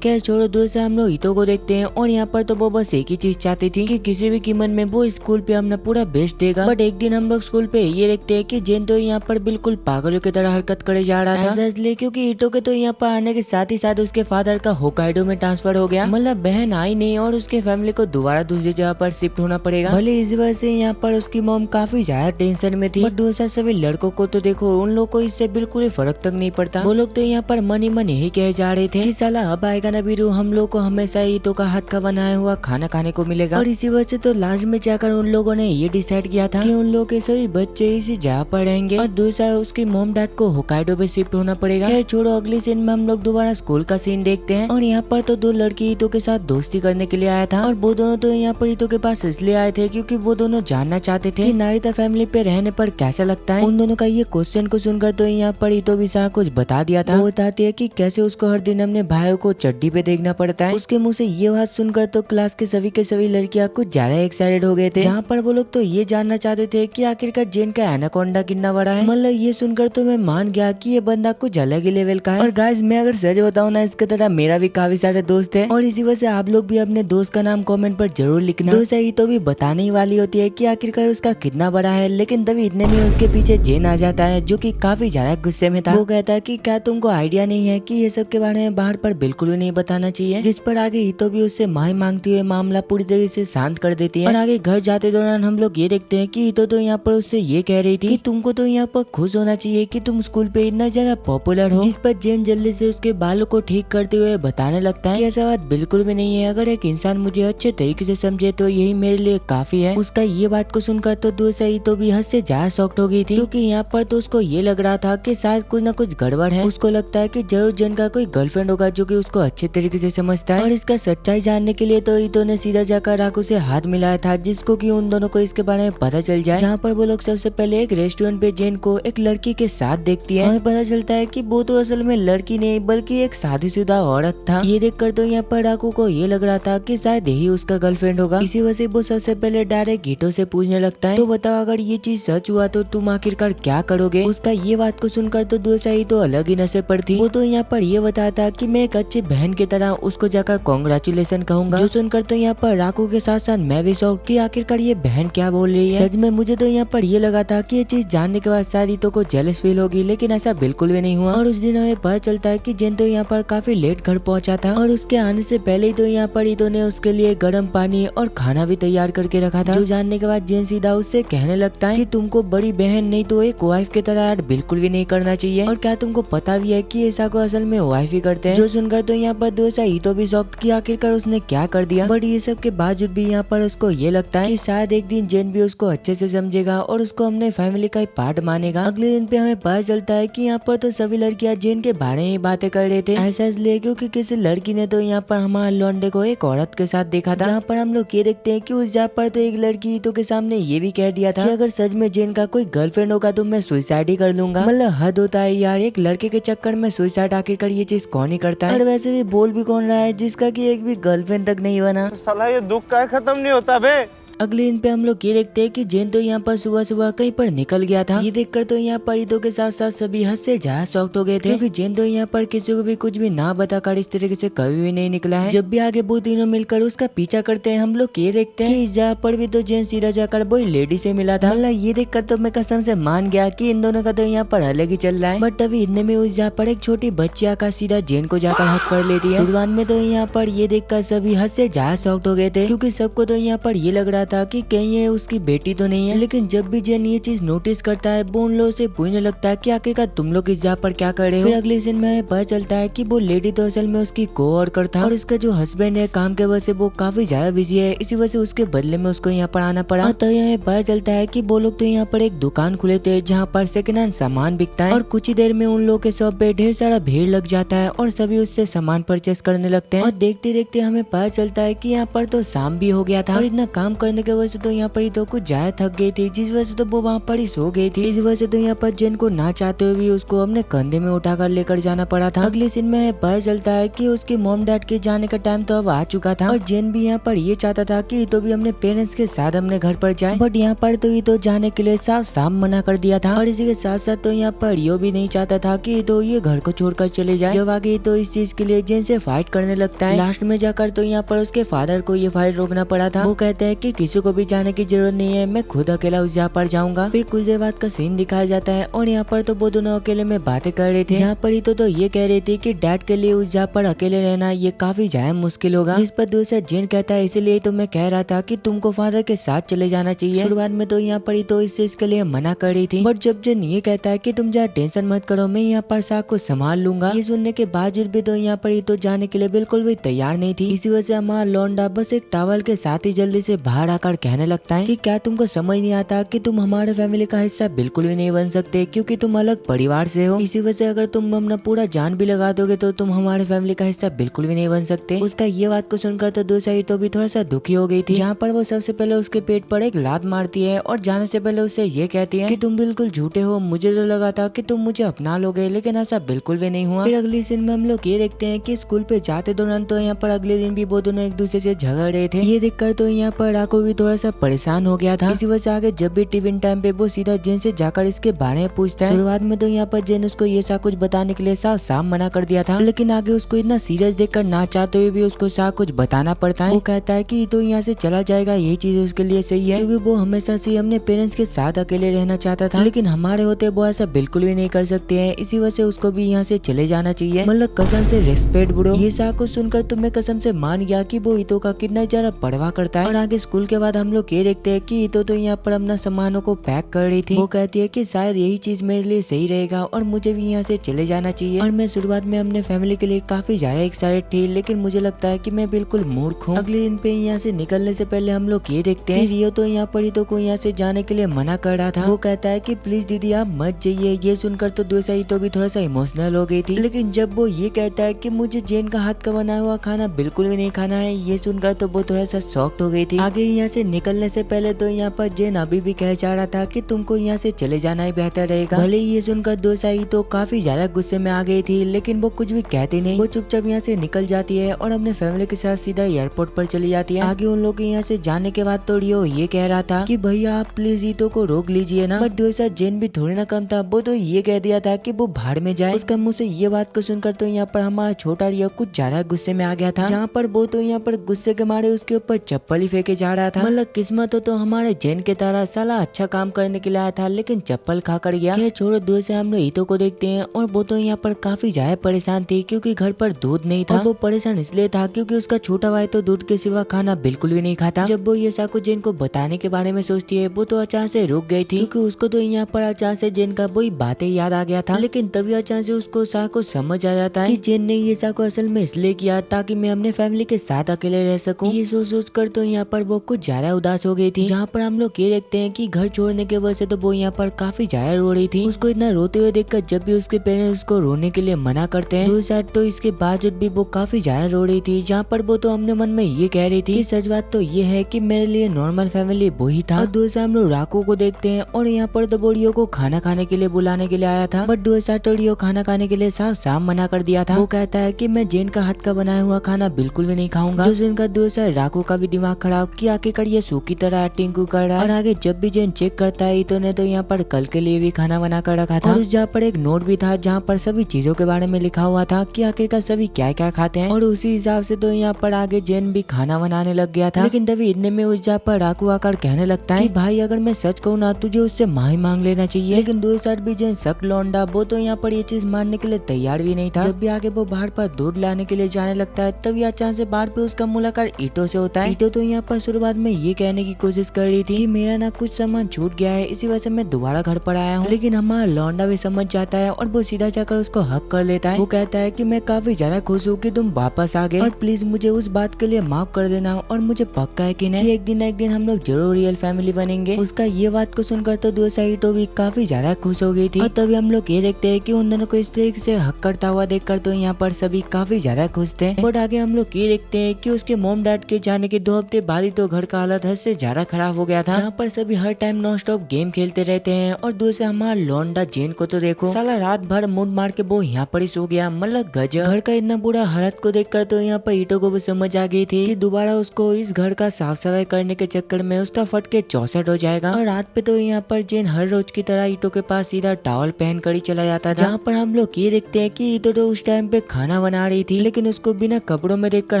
खैर छोड़ो, दोस्त हम लोग ईतो को देखते हैं और यहाँ पर तो वो बस एक ही चीज चाहती थी कि किसी भी कीमत में वो स्कूल पे अपना पूरा बेस्ट देगा। बट एक दिन हम लोग स्कूल पे ये देखते हैं कि जेन तो यहाँ पर बिल्कुल पागलों की तरह हरकत करे जा रहा था। ऐसा इसलिए क्योंकि ईतो के तो यहाँ पर आने के साथ ही साथ उसके फादर का होकाइडो में ट्रांसफर हो गया। मतलब बहन आई नहीं और उसके फैमिली को दोबारा दूसरी जगह पर शिफ्ट होना पड़ेगा। भले इस वजह से यहाँ पर उसकी मॉम काफी ज्यादा टेंशन में थी। बट दूसरा सभी लड़कों को तो देखो, उन लोग को इससे बिल्कुल फर्क तक नहीं पड़ता। वो लोग तो यहाँ पर मन ही मन यही कह जा रहे थे कि साला अब आएगा ना बीरू, हम लोग को हमेशा ईतो का हाथ का बनाया हुआ खाना खाने को मिलेगा। और इसी वजह से तो लास्ट में जाकर उन लोगों ने ये डिसाइड किया था कि उन लोगों के सभी बच्चे इसी जगह पर रहेंगे और दूसरा उसकी मॉम डैड को होकाइडो पे शिफ्ट होना पड़ेगा। खैर छोड़ो, अगले सीन में हम लोग दोबारा स्कूल का सीन देखते हैं और यहाँ पर तो दो लड़की ईतो के साथ दोस्ती करने के लिए आया था। और वो दोनों तो यहाँ पर ईतो के पास इसलिए आए थे क्योंकि वो दोनों जानना चाहते थे कि नारिता फैमिली पे रहने पर कैसा लगता है। उन दोनों का ये क्वेश्चन को सुनकर तो यहाँ पर ईतो भी सारा कुछ बता दिया था। वो बताती है कि कैसे उसको हर दिन अपने भाइयों को चड्डी पे देखना पड़ता है। उसके मुँह से ये बात सुनकर तो क्लास के सभी लड़कियां कुछ ज्यादा एक्साइटेड हो गए थे। जहाँ पर वो लोग तो ये जानना चाहते थे कि आखिरकार जेन का एनाकोंडा कितना बड़ा है। मतलब ये सुनकर तो मैं मान गया कि ये बंदा कुछ अलग ही लेवल का है। और गाइस, मैं अगर सच बताऊं ना, इसके तरह मेरा भी काफी सारे दोस्त है और इसी वजह से आप लोग भी अपने दोस्त का नाम कमेंट पर जरूर लिखना। दोस्त ही तो भी बताने ही वाली होती है कि आखिरकार उसका कितना बड़ा है, लेकिन तभी इतने में उसके पीछे जेन आ जाता है जो कि काफी ज्यादा गुस्से में था। वो कहता है कि क्या तुमको आइडिया नहीं है कि ये सब के बारे में बाहर पर बिल्कुल भी नहीं बताना चाहिए। जिस पर आगे ईतो भी उससे माफी मांगती हुए मामला पूरी तरीके से शांत कर देती है। और आगे घर जाते दौरान हम लोग ये देखते हैं कि ईतो तो यहाँ पर उससे ये कह रही थी कि तुमको तो यहाँ पर खुश होना चाहिए कि तुम स्कूल पे इतना ज्यादा पॉपुलर हो। जिस पर जेन जल्दी से उसके बालों को ठीक करते हुए बताने लगता है कि ऐसा बात बिल्कुल भी नहीं है। अगर एक इंसान मुझे अच्छे तरीके से समझे तो यही मेरे लिए काफी है। उसका ये बात को सुनकर तो दूसरा ईतो भी हद से ज्यादा शॉक्ड हो गई थी क्योंकि यहाँ पर तो उसको ये लग रहा था कि शायद कुछ न कुछ गड़बड़ है। उसको लगता है कि जरूर जेन का कोई गर्लफ्रेंड होगा जो कि उसको अच्छे अच्छे तरीके से समझता है और इसका सच्चाई जानने के लिए तो ईतो ने सीधा जाकर राकू से हाथ मिलाया था, जिसको कि उन दोनों को इसके बारे में पता चल जाए। जहाँ पर वो लोग सबसे पहले एक रेस्टोरेंट पे जेन को एक लड़की के साथ देखती है। हमें पता चलता है कि वो तो असल में लड़की नहीं बल्कि एक शादीशुदा औरत था। ये देखकर तो यहाँ पर राकू को ये लग रहा था कि शायद यही उसका गर्लफ्रेंड होगा। इसी वजह से वो सबसे पहले डायरेक्ट गीतो से पूछने लगता है, तो बताओ अगर ये चीज सच हुआ तो तुम आखिरकार क्या करोगे। उसका ये बात को सुनकर तो दूसरा ही तो अलग ही नशे पर थी। वो तो यहाँ पर ये बताता कि मैं एक अच्छी बहन की तरह उसको जाकर कॉन्ग्रेचुलेशन कहूंगा। जो सुनकर तो यहाँ पर राकू के साथ साथ मैं भी शौक कि आखिरकार ये बहन क्या बोल रही है। सच में मुझे तो यहाँ पर ये लगा था कि ये चीज जानने के बाद शायद ईतो को जेलस फील होगी, लेकिन ऐसा बिल्कुल भी नहीं हुआ। और उस दिन हमें पता चलता है कि जेन तो यहाँ पर काफी लेट घर पहुंचा था और उसके आने से पहले ही तो यहाँ पर ईतो ने उसके लिए गर्म पानी और खाना भी तैयार करके रखा था। जो जानने के बाद जेन सीधा उससे कहने लगता है कि तुमको बड़ी बहन नहीं तो एक वाइफ की तरह ऐड बिल्कुल भी नहीं करना चाहिए, और क्या तुमको पता भी है कि ऐसा को असल में वाइफ ही करते हैं। जो सुनकर तो यहाँ पर दूसरा ईतो भी शॉक्ड कि आखिरकार उसने क्या कर दिया। बट ये सब के बावजूद भी यहाँ पर उसको ये लगता है कि शायद एक दिन जेन भी उसको अच्छे से समझेगा और उसको अपने फैमिली का पार्ट मानेगा। अगले दिन पे हमें पता चलता है कि यहाँ पर तो सभी लड़कियां जेन के बारे में बातें कर रहे थे। ऐसा इसलिए क्योंकि किसी लड़की ने तो यहाँ पर हमारे लौंडे को एक औरत के साथ देखा था। जहाँ पर हम लोग ये देखते हैं कि उस जगह पर तो एक लड़की ईतो के सामने ये भी कह दिया था कि अगर सच में जेन का कोई गर्लफ्रेंड होगा तो मैं सुसाइड ही कर लूंगा। मतलब हद होता है यार, एक लड़के के चक्कर में सुसाइड आखिरकार ये चीज कौन ही करता है। और वैसे भी बोल भी कौन रहा है जिसका कि एक भी गर्लफ्रेंड तक नहीं बना। साला ये दुख का खत्म नहीं होता बे। अगले दिन पे हम लोग ये देखते हैं कि जेन तो यहाँ पर सुबह सुबह कहीं पर निकल गया था। ये देखकर तो यहाँ पर ईतो के साथ साथ सभी हद से ज्यादा शॉक्ड हो गए थे, क्योंकि जेन तो यहाँ पर किसी को भी कुछ भी ना बताकर इस तरीके से कभी भी नहीं निकला है। जब भी आगे वो तीनों मिलकर उसका पीछा करते हैं, हम लोग ये देखते हैं कि इस जगह पर भी तो जेन सीधा जाकर वो लेडी से मिला था। मतलब ये देखकर तो मैं कसम से मान गया कि इन दोनों का तो यहाँ पर अलग ही चल रहा है। बट अभी इतने में उस जगह पर एक छोटी बच्ची आकर सीधा जेन को जाकर हक कर लेती है। शुरुआत में तो यहाँ पर ये देखकर सभी हद से ज्यादा शॉक्ड हो गए थे, क्योंकि सबको तो यहाँ पर ये लग रहा था कि कहीं ये उसकी बेटी तो नहीं है। लेकिन जब भी जेन ये चीज नोटिस करता है, वो उन लोगों से पूछने लगता है कि आखिरकार तुम लोग इस जगह पर क्या कर रहे हो। फिर अगले दिन में पता चलता है कि वो लेडी तो असल में उसकी कोवर्कर था और उसका जो हस्बैंड है काम के वजह से वो काफी ज्यादा बिजी है, इसी वजह से उसके बदले में उसको यहाँ पर आना पड़ा। तो यहाँ पता चलता है कि वो लोग तो यहाँ पर एक दुकान खुले थे जहाँ पर सेकंड हैंड सामान बिकता है, और कुछ ही देर में उन लोगों के शॉप पे ढेर सारा भीड़ लग जाता है और सभी उससे सामान परचेस करने लगते हैं। और देखते देखते हमें पता चलता है कि यहाँ पर तो शाम भी हो गया था, और इतना काम करने की वजह से तो यहाँ पर तो कुछ ज्यादा थक गई थी, जिस वजह से तो वो वहाँ पर ही सो गई थी। इस वजह से तो यहाँ पर जेन को ना चाहते हुए भी उसको अपने कंधे में उठाकर लेकर जाना पड़ा था। अगले सीन में पता चलता है कि उसके मॉम डैड के जाने का टाइम तो अब आ चुका था, और जेन भी यहाँ पर ये चाहता था कि तो भी अपने पेरेंट्स के साथ अपने घर पर जाए। बट यहाँ पर तो ये तो जाने के लिए साफ साफ मना कर दिया था, और इसी के साथ साथ तो यहाँ पर यो भी नहीं चाहता था कि तो ये घर को छोड़कर चले जाए। जब आगे तो इस चीज के लिए जेन से फाइट करने लगता है। लास्ट में जाकर तो यहाँ पर उसके फादर को ये फाइट रोकना पड़ा था। वो कहते हैं कि किसी को भी जाने की जरूरत नहीं है, मैं खुद अकेला उस जगह पर जाऊंगा। फिर कुछ देर बाद का सीन दिखाया जाता है, और यहाँ पर तो वो दोनों अकेले में बातें कर रहे थे। जहाँ पर तो ये कह रही थी कि डैड के लिए उस जगह पर अकेले रहना ये काफी ज्यादा मुश्किल होगा, जिस पर दूसरा जेन कहता है इसीलिए तो मैं कह रहा था कि तुमको फादर के साथ चले जाना चाहिए। शुरुआत में तो यहाँ पर तो इस चीज के लिए मना कर रही थी, बट जब जेन ये कहता है कि तुम जरा टेंशन मत करो, मैं यहाँ पर साग को संभाल लूंगा, ये सुनने के बावजूद भी तो यहाँ पर तो जाने के लिए बिल्कुल भी तैयार नहीं थी। इसी वजह से हमारा लौंडा बस एक टॉवल के साथ ही जल्दी से बाहर आकर कहने लगता है कि क्या तुमको समझ नहीं आता कि तुम हमारे फैमिली का हिस्सा बिल्कुल भी नहीं बन सकते, क्योंकि तुम अलग परिवार से हो। इसी वजह से अगर तुम अपना पूरा जान भी लगा दोगे तो तुम हमारे फैमिली का हिस्सा बिल्कुल भी नहीं बन सकते। उसका ये बात को सुनकर तो दूसरा तो भी थोड़ा सा दुखी हो गई थी, जहाँ पर वो सबसे पहले उसके पेट पर एक लात मारती है और जाने से पहले उससे ये कहती है कि तुम बिल्कुल झूठे हो, मुझे तो लगा था कि तुम मुझे अपना लोगे, लेकिन ऐसा बिल्कुल भी नहीं हुआ। फिर अगले दिन में हम लोग ये देखते हैं कि स्कूल पे जाते दौरान तो यहाँ पर अगले दिन भी वो दोनों एक दूसरे से झगड़ रहे थे। ये देखकर तो यहाँ पर राको भी थोड़ा सा परेशान हो गया था। इसी वजह से आगे जब भी टिफिन टाइम पे वो सीधा जेन से जाकर इसके बारे में पूछता है। शुरुआत में तो यहाँ पर जेन उसको ये सा कुछ बताने के लिए साफ साफ मना कर दिया था, लेकिन आगे उसको इतना सीरियस देखकर ना चाहते हुए भी उसको साफ कुछ बताना पड़ता है। वो कहता है कि तो यहाँ से चला जाएगा, यही चीज उसके लिए सही है, क्योंकि वो हमेशा से अपने पेरेंट्स के साथ अकेले रहना चाहता था, लेकिन हमारे होते वो ऐसा बिल्कुल भी नहीं कर सकते हैं, इसी वजह से उसको भी यहाँ से चले जाना चाहिए। मतलब कसम से रेस्पेक्ट ब्रो। ये सा कुछ सुनकर तो मैं कसम से मान गया कि वो ईतो का कितना ज्यादा परवाह करता है। और आगे स्कूल के बाद हम लोग ये देखते हैं कि ईतो तो यहाँ पर अपना सामानों को पैक कर रही थी। वो कहती है कि शायद यही चीज मेरे लिए सही रहेगा और मुझे भी यहाँ से चले जाना चाहिए। और मैं शुरुआत में अपने फैमिली के लिए काफी ज्यादा एक्साइटेड थी, लेकिन मुझे लगता है कि मैं बिल्कुल मूर्ख हूँ। अगले दिन पे यहाँ से निकलने से पहले हम लोग ये देखते हैं कि रियो तो यहाँ पर ईतो को यहाँ से जाने के लिए मना कर रहा था। वो कहता है कि प्लीज दीदी आप मत जाइए। ये सुनकर तो दोसा ईतो भी थोड़ा सा इमोशनल हो गई थी, लेकिन जब वो ये कहता है कि मुझे जेन का हाथ का बनाया हुआ खाना बिल्कुल भी नहीं खाना है, ये सुनकर तो वो थोड़ा सा शॉक्ड हो गई थी। आगे यहाँ से निकलने से पहले तो यहाँ पर जेन अभी भी कह जा रहा था कि तुमको यहाँ से चले जाना ही बेहतर रहेगा। भले ही ये सुनकर दोसा ईतो काफी ज्यादा गुस्से में आ गई थी, लेकिन वो कुछ भी कहती नहीं। वो चुपचाप यहाँ से निकल जाती है और अपने फैमिली के साथ सीधा एयरपोर्ट पर चली जाती है। आगे उन लोग के यहाँ से जाने के बाद तो रियो ये कह रहा था कि भैया आप प्लीज ईतो को रोक लीजिए ना, बट दोसा जेन भी थोड़ी ना कम था। वो तो ये कह दिया था कि वो भाड़ में जाए। उसका मुंह से ये बात को सुनकर तो यहाँ पर हमारा छोटा रियो कुछ ज्यादा गुस्से में आ गया था, जहाँ पर वो तो यहाँ पर गुस्से के मारे उसके ऊपर चप्पल ही फेंके जा रहा था। मतलब किस्मत हो तो हमारे जेन के तरह साला अच्छा काम करने के लिए आया था, लेकिन चप्पल खा कर गया। खैर छोड़ो, दूर से हम लोग ईतो को देखते हैं और वो तो यहाँ पर काफी ज्यादा परेशान थी क्योंकि घर पर दूध नहीं था। और वो परेशान इसलिए था क्योंकि उसका छोटा भाई तो दूध के सिवा खाना बिल्कुल भी नहीं खाता। जब वो ये साको जेन को बताने के बारे में सोचती है, वो तो अचानक से रुक गई थी क्योंकि उसको तो यहाँ पर अचानक से जेन का वही बातें याद आ गया था। लेकिन तभी अचानक से उसको साको समझ आ जाता है कि जेन ने ये साको असल में इसलिए किया ताकि मैं अपने फैमिली के साथ अकेले रह सकूं। ये सोच कर तो यहाँ पर वो कुछ ज्यादा उदास हो गई थी, जहाँ पर हम लोग ये देखते हैं कि घर छोड़ने के वजह से तो वो यहाँ पर काफी ज्यादा रो रही थी। उसको इतना रोते हुए देखकर जब भी उसके पेरेंट्स उसको रोने के लिए मना करते हैं, दूसरी साइड तो इसके बावजूद भी वो काफी ज्यादा रो रही थी, जहाँ पर वो तो अपने मन में ये कह रही थी कि सच बात तो ये है कि मेरे लिए नॉर्मल फैमिली वही था। और दूसरा हम लोग राको को देखते हैं और यहाँ पर तो रियो को खाना खाने के लिए बुलाने के लिए आया था, बट दूसरा तो रियो खाना खाने के लिए साफ साफ मना कर दिया था। वो कहता है कि मैं जेन का हाथ का बनाया हुआ खाना बिल्कुल भी नहीं खाऊंगा। जो जिनका दूसरा राको का भी दिमाग खराब कि आखिरकार ये सू की तरह एक्टिंग क्यों कर रहा है। और आगे जब भी जेन चेक करता है ईतो ने तो यहाँ पर कल के लिए भी खाना बना कर रखा था। और उस जहाँ पर एक नोट भी था जहाँ पर सभी चीजों के बारे में लिखा हुआ था कि आखिरकार सभी क्या क्या खाते हैं। और उसी हिसाब से तो यहाँ पर आगे जेन भी खाना बनाने लग गया था। लेकिन तभी इतने में उस जहाँ पर राकू आकर कहने लगता है कि भाई अगर मैं सच कहूँ ना तुझे उससे माही मांग लेना चाहिए। लेकिन दूसरी साइड भी जेन सख्त लौंडा वो तो यहाँ पर ये चीज मानने के लिए तैयार भी नहीं था। जब भी आगे वो बाहर पर दूध लाने के लिए जाने लगता है तभी अचानक से बाहर पे उसका मुलाकात ईटो से होता है। ईटो तो यहाँ पर शुरुआत में ये कहने की कोशिश कर रही थी कि मेरा ना कुछ सामान छूट गया है, इसी वजह से मैं दोबारा घर पर आया हूँ। लेकिन हमारा लौंडा भी समझ जाता है और वो सीधा जाकर उसको हक कर लेता है। वो कहता है कि मैं काफी ज्यादा खुश हूँ कि तुम वापस आ गए और प्लीज मुझे उस बात के लिए माफ कर देना। और मुझे पक्का है कि नहीं एक दिन ना एक दिन हम लोग जरूर रियल फैमिली बनेंगे। उसका ये बात को सुनकर तो दूसरा ईटो भी काफी ज्यादा खुश हो गई थी। और तभी हम लोग ये देखते हैं कि उन दोनों को इस तरीके से हक करता हुआ देखकर तो यहाँ पर सभी काफी ज्यादा खुश थे। बट आगे हम लोग ये देखते हैं कि उसके मोम डैड के जाने के 2 हफ्ते बाद ही तो घर का हालत हद से ज्यादा खराब हो गया था, जहाँ पर सभी हर टाइम नॉन स्टॉप गेम खेलते रहते हैं। और दूसरा हमारा लौंडा जेन को तो देखो साला रात भर मूड मार के वो यहाँ पर ही सो गया। मतलब गजब। घर का इतना बुरा हालत को देखकर तो यहाँ पर ईटो को भी समझ आ गई थी कि दोबारा उसको इस घर का साफ सफाई करने के चक्कर में उसका फट के 64 हो जाएगा। और रात पे तो यहाँ पर जेन हर रोज की तरह ईटो के पास सीधा टॉवल पहन कर ही चला जाता था, जहाँ पर हम लोग ये देखते हैं कि ईटो तो उस टाइम पे खाना बना रही थी, लेकिन उसको बिना कपड़ों में देखकर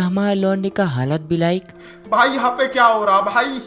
हमारे लौंडे का हालत भी लाइक भाई यहाँ पे क्या हो रहा भाई।